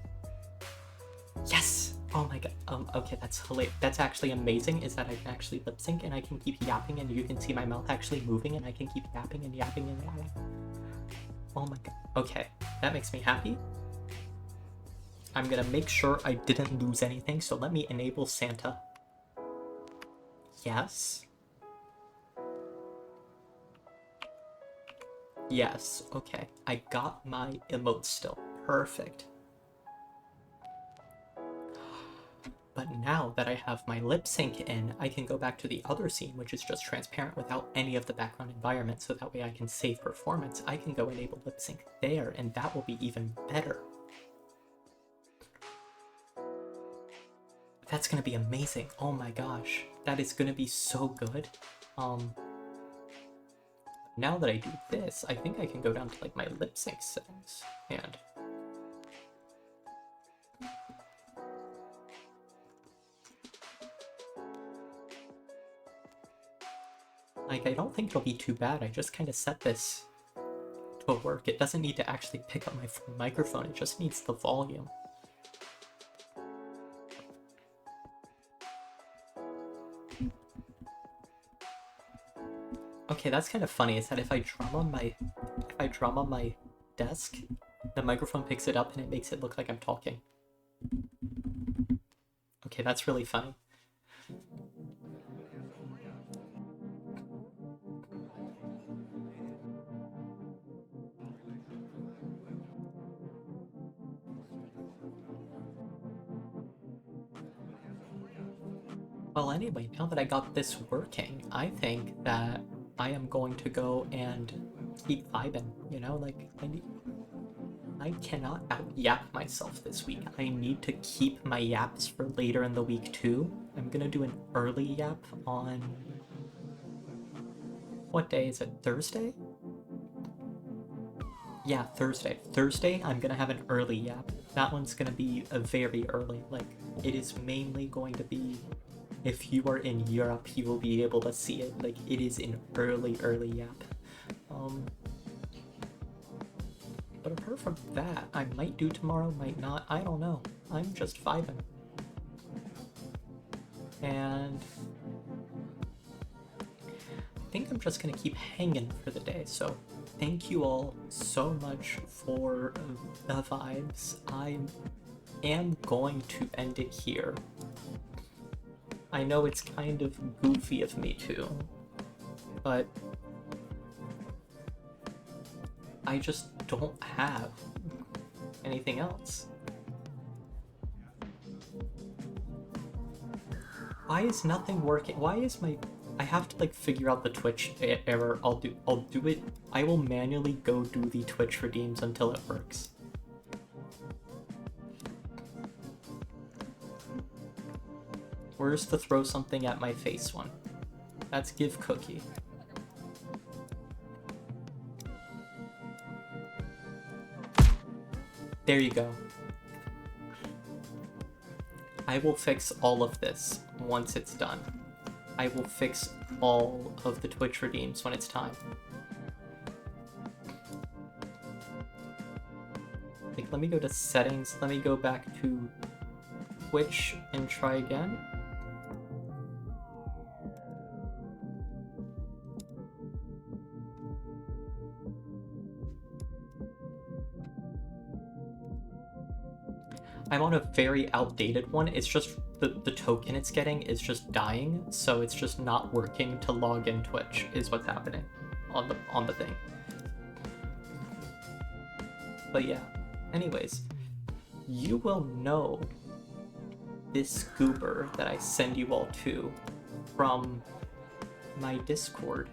Yes! Oh my god. Okay, that's hilarious. That's actually amazing, is that I can actually lip sync and I can keep yapping and you can see my mouth actually moving and I can keep yapping and yapping and yapping. Oh my god. Okay, that makes me happy. I'm gonna make sure I didn't lose anything, so let me enable Santa. Yes. Yes, okay. I got my emotes still. Perfect. But now that I have my lip sync in, I can go back to the other scene, which is just transparent without any of the background environment, so that way I can save performance. I can go enable lip sync there, and that will be even better. That's gonna be amazing. Oh my gosh. That is gonna be so good. Now that I do this, I think I can go down to like my lip sync settings and like, I don't think it'll be too bad. I just kind of set this to work. It doesn't need to actually pick up my full microphone. It just needs the volume. Okay, that's kind of funny, is that if I drum on my desk, the microphone picks it up and it makes it look like I'm talking. Okay, that's really funny. Well, anyway, now that I got this working, I think that I am going to go and keep vibing, you know? Like, I cannot out-yap myself this week. I need to keep my yaps for later in the week, too. I'm gonna do an early yap on... What day is it? Thursday? Yeah, Thursday. Thursday, I'm gonna have an early yap. That one's gonna be a very early. Like, it is mainly going to be... If you are in Europe, you will be able to see it. Like, it is an early yap. But apart from that, I might do tomorrow, might not. I don't know. I'm just vibing. And I think I'm just gonna keep hanging for the day. So thank you all so much for the vibes. I am going to end it here. I know it's kind of goofy of me too, but I just don't have anything else. Why is nothing working? Why is my... I have to like figure out the Twitch error. I'll do it. I will manually go do the Twitch redeems until it works. Where's the throw something at my face one? That's give cookie. There you go. I will fix all of this once it's done. I will fix all of the Twitch redeems when it's time. Like, let me go to settings, let me go back to Twitch and try again. I'm on a very outdated one. It's just the token it's getting is just dying, so it's just not working to log in Twitch is what's happening on the thing. But yeah, anyways, you will know this goober that I send you all to from my Discord.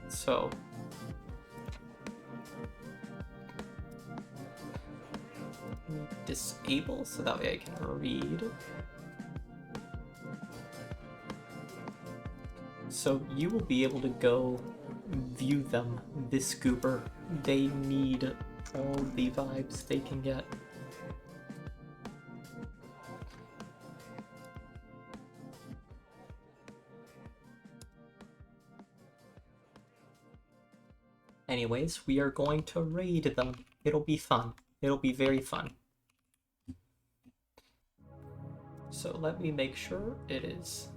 So disable so that way I can read. So you will be able to go view them this goober. They need all the vibes they can get. Anyways, we are going to raid them. It'll be fun. It'll be very fun. So let me make sure it is.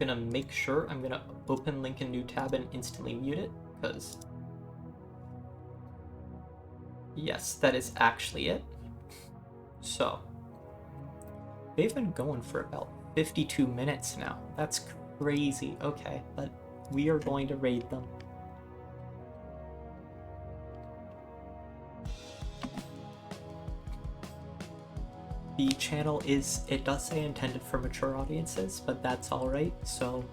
Gonna make sure I'm gonna open link in new tab and instantly mute it, because yes, that is actually it. So they've been going for about 52 minutes now. That's crazy. Okay, but we are going to raid them. The channel it does say intended for mature audiences, but that's alright, so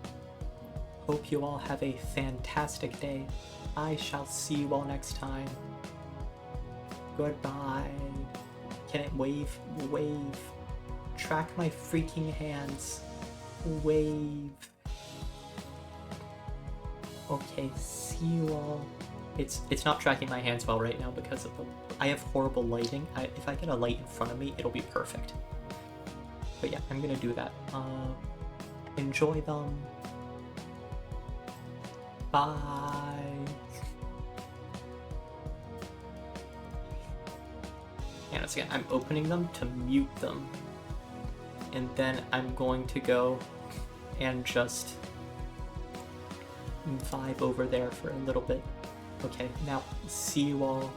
hope you all have a fantastic day. I shall see you all next time. Goodbye. Can it wave? Wave. Track my freaking hands. Wave. Okay, see you all. It's not tracking my hands well right now because of I have horrible lighting. If I get a light in front of me, it'll be perfect. But yeah, I'm gonna do that. Enjoy them. Bye. And once again, I'm opening them to mute them. And then I'm going to go and just vibe over there for a little bit. Okay, now see you all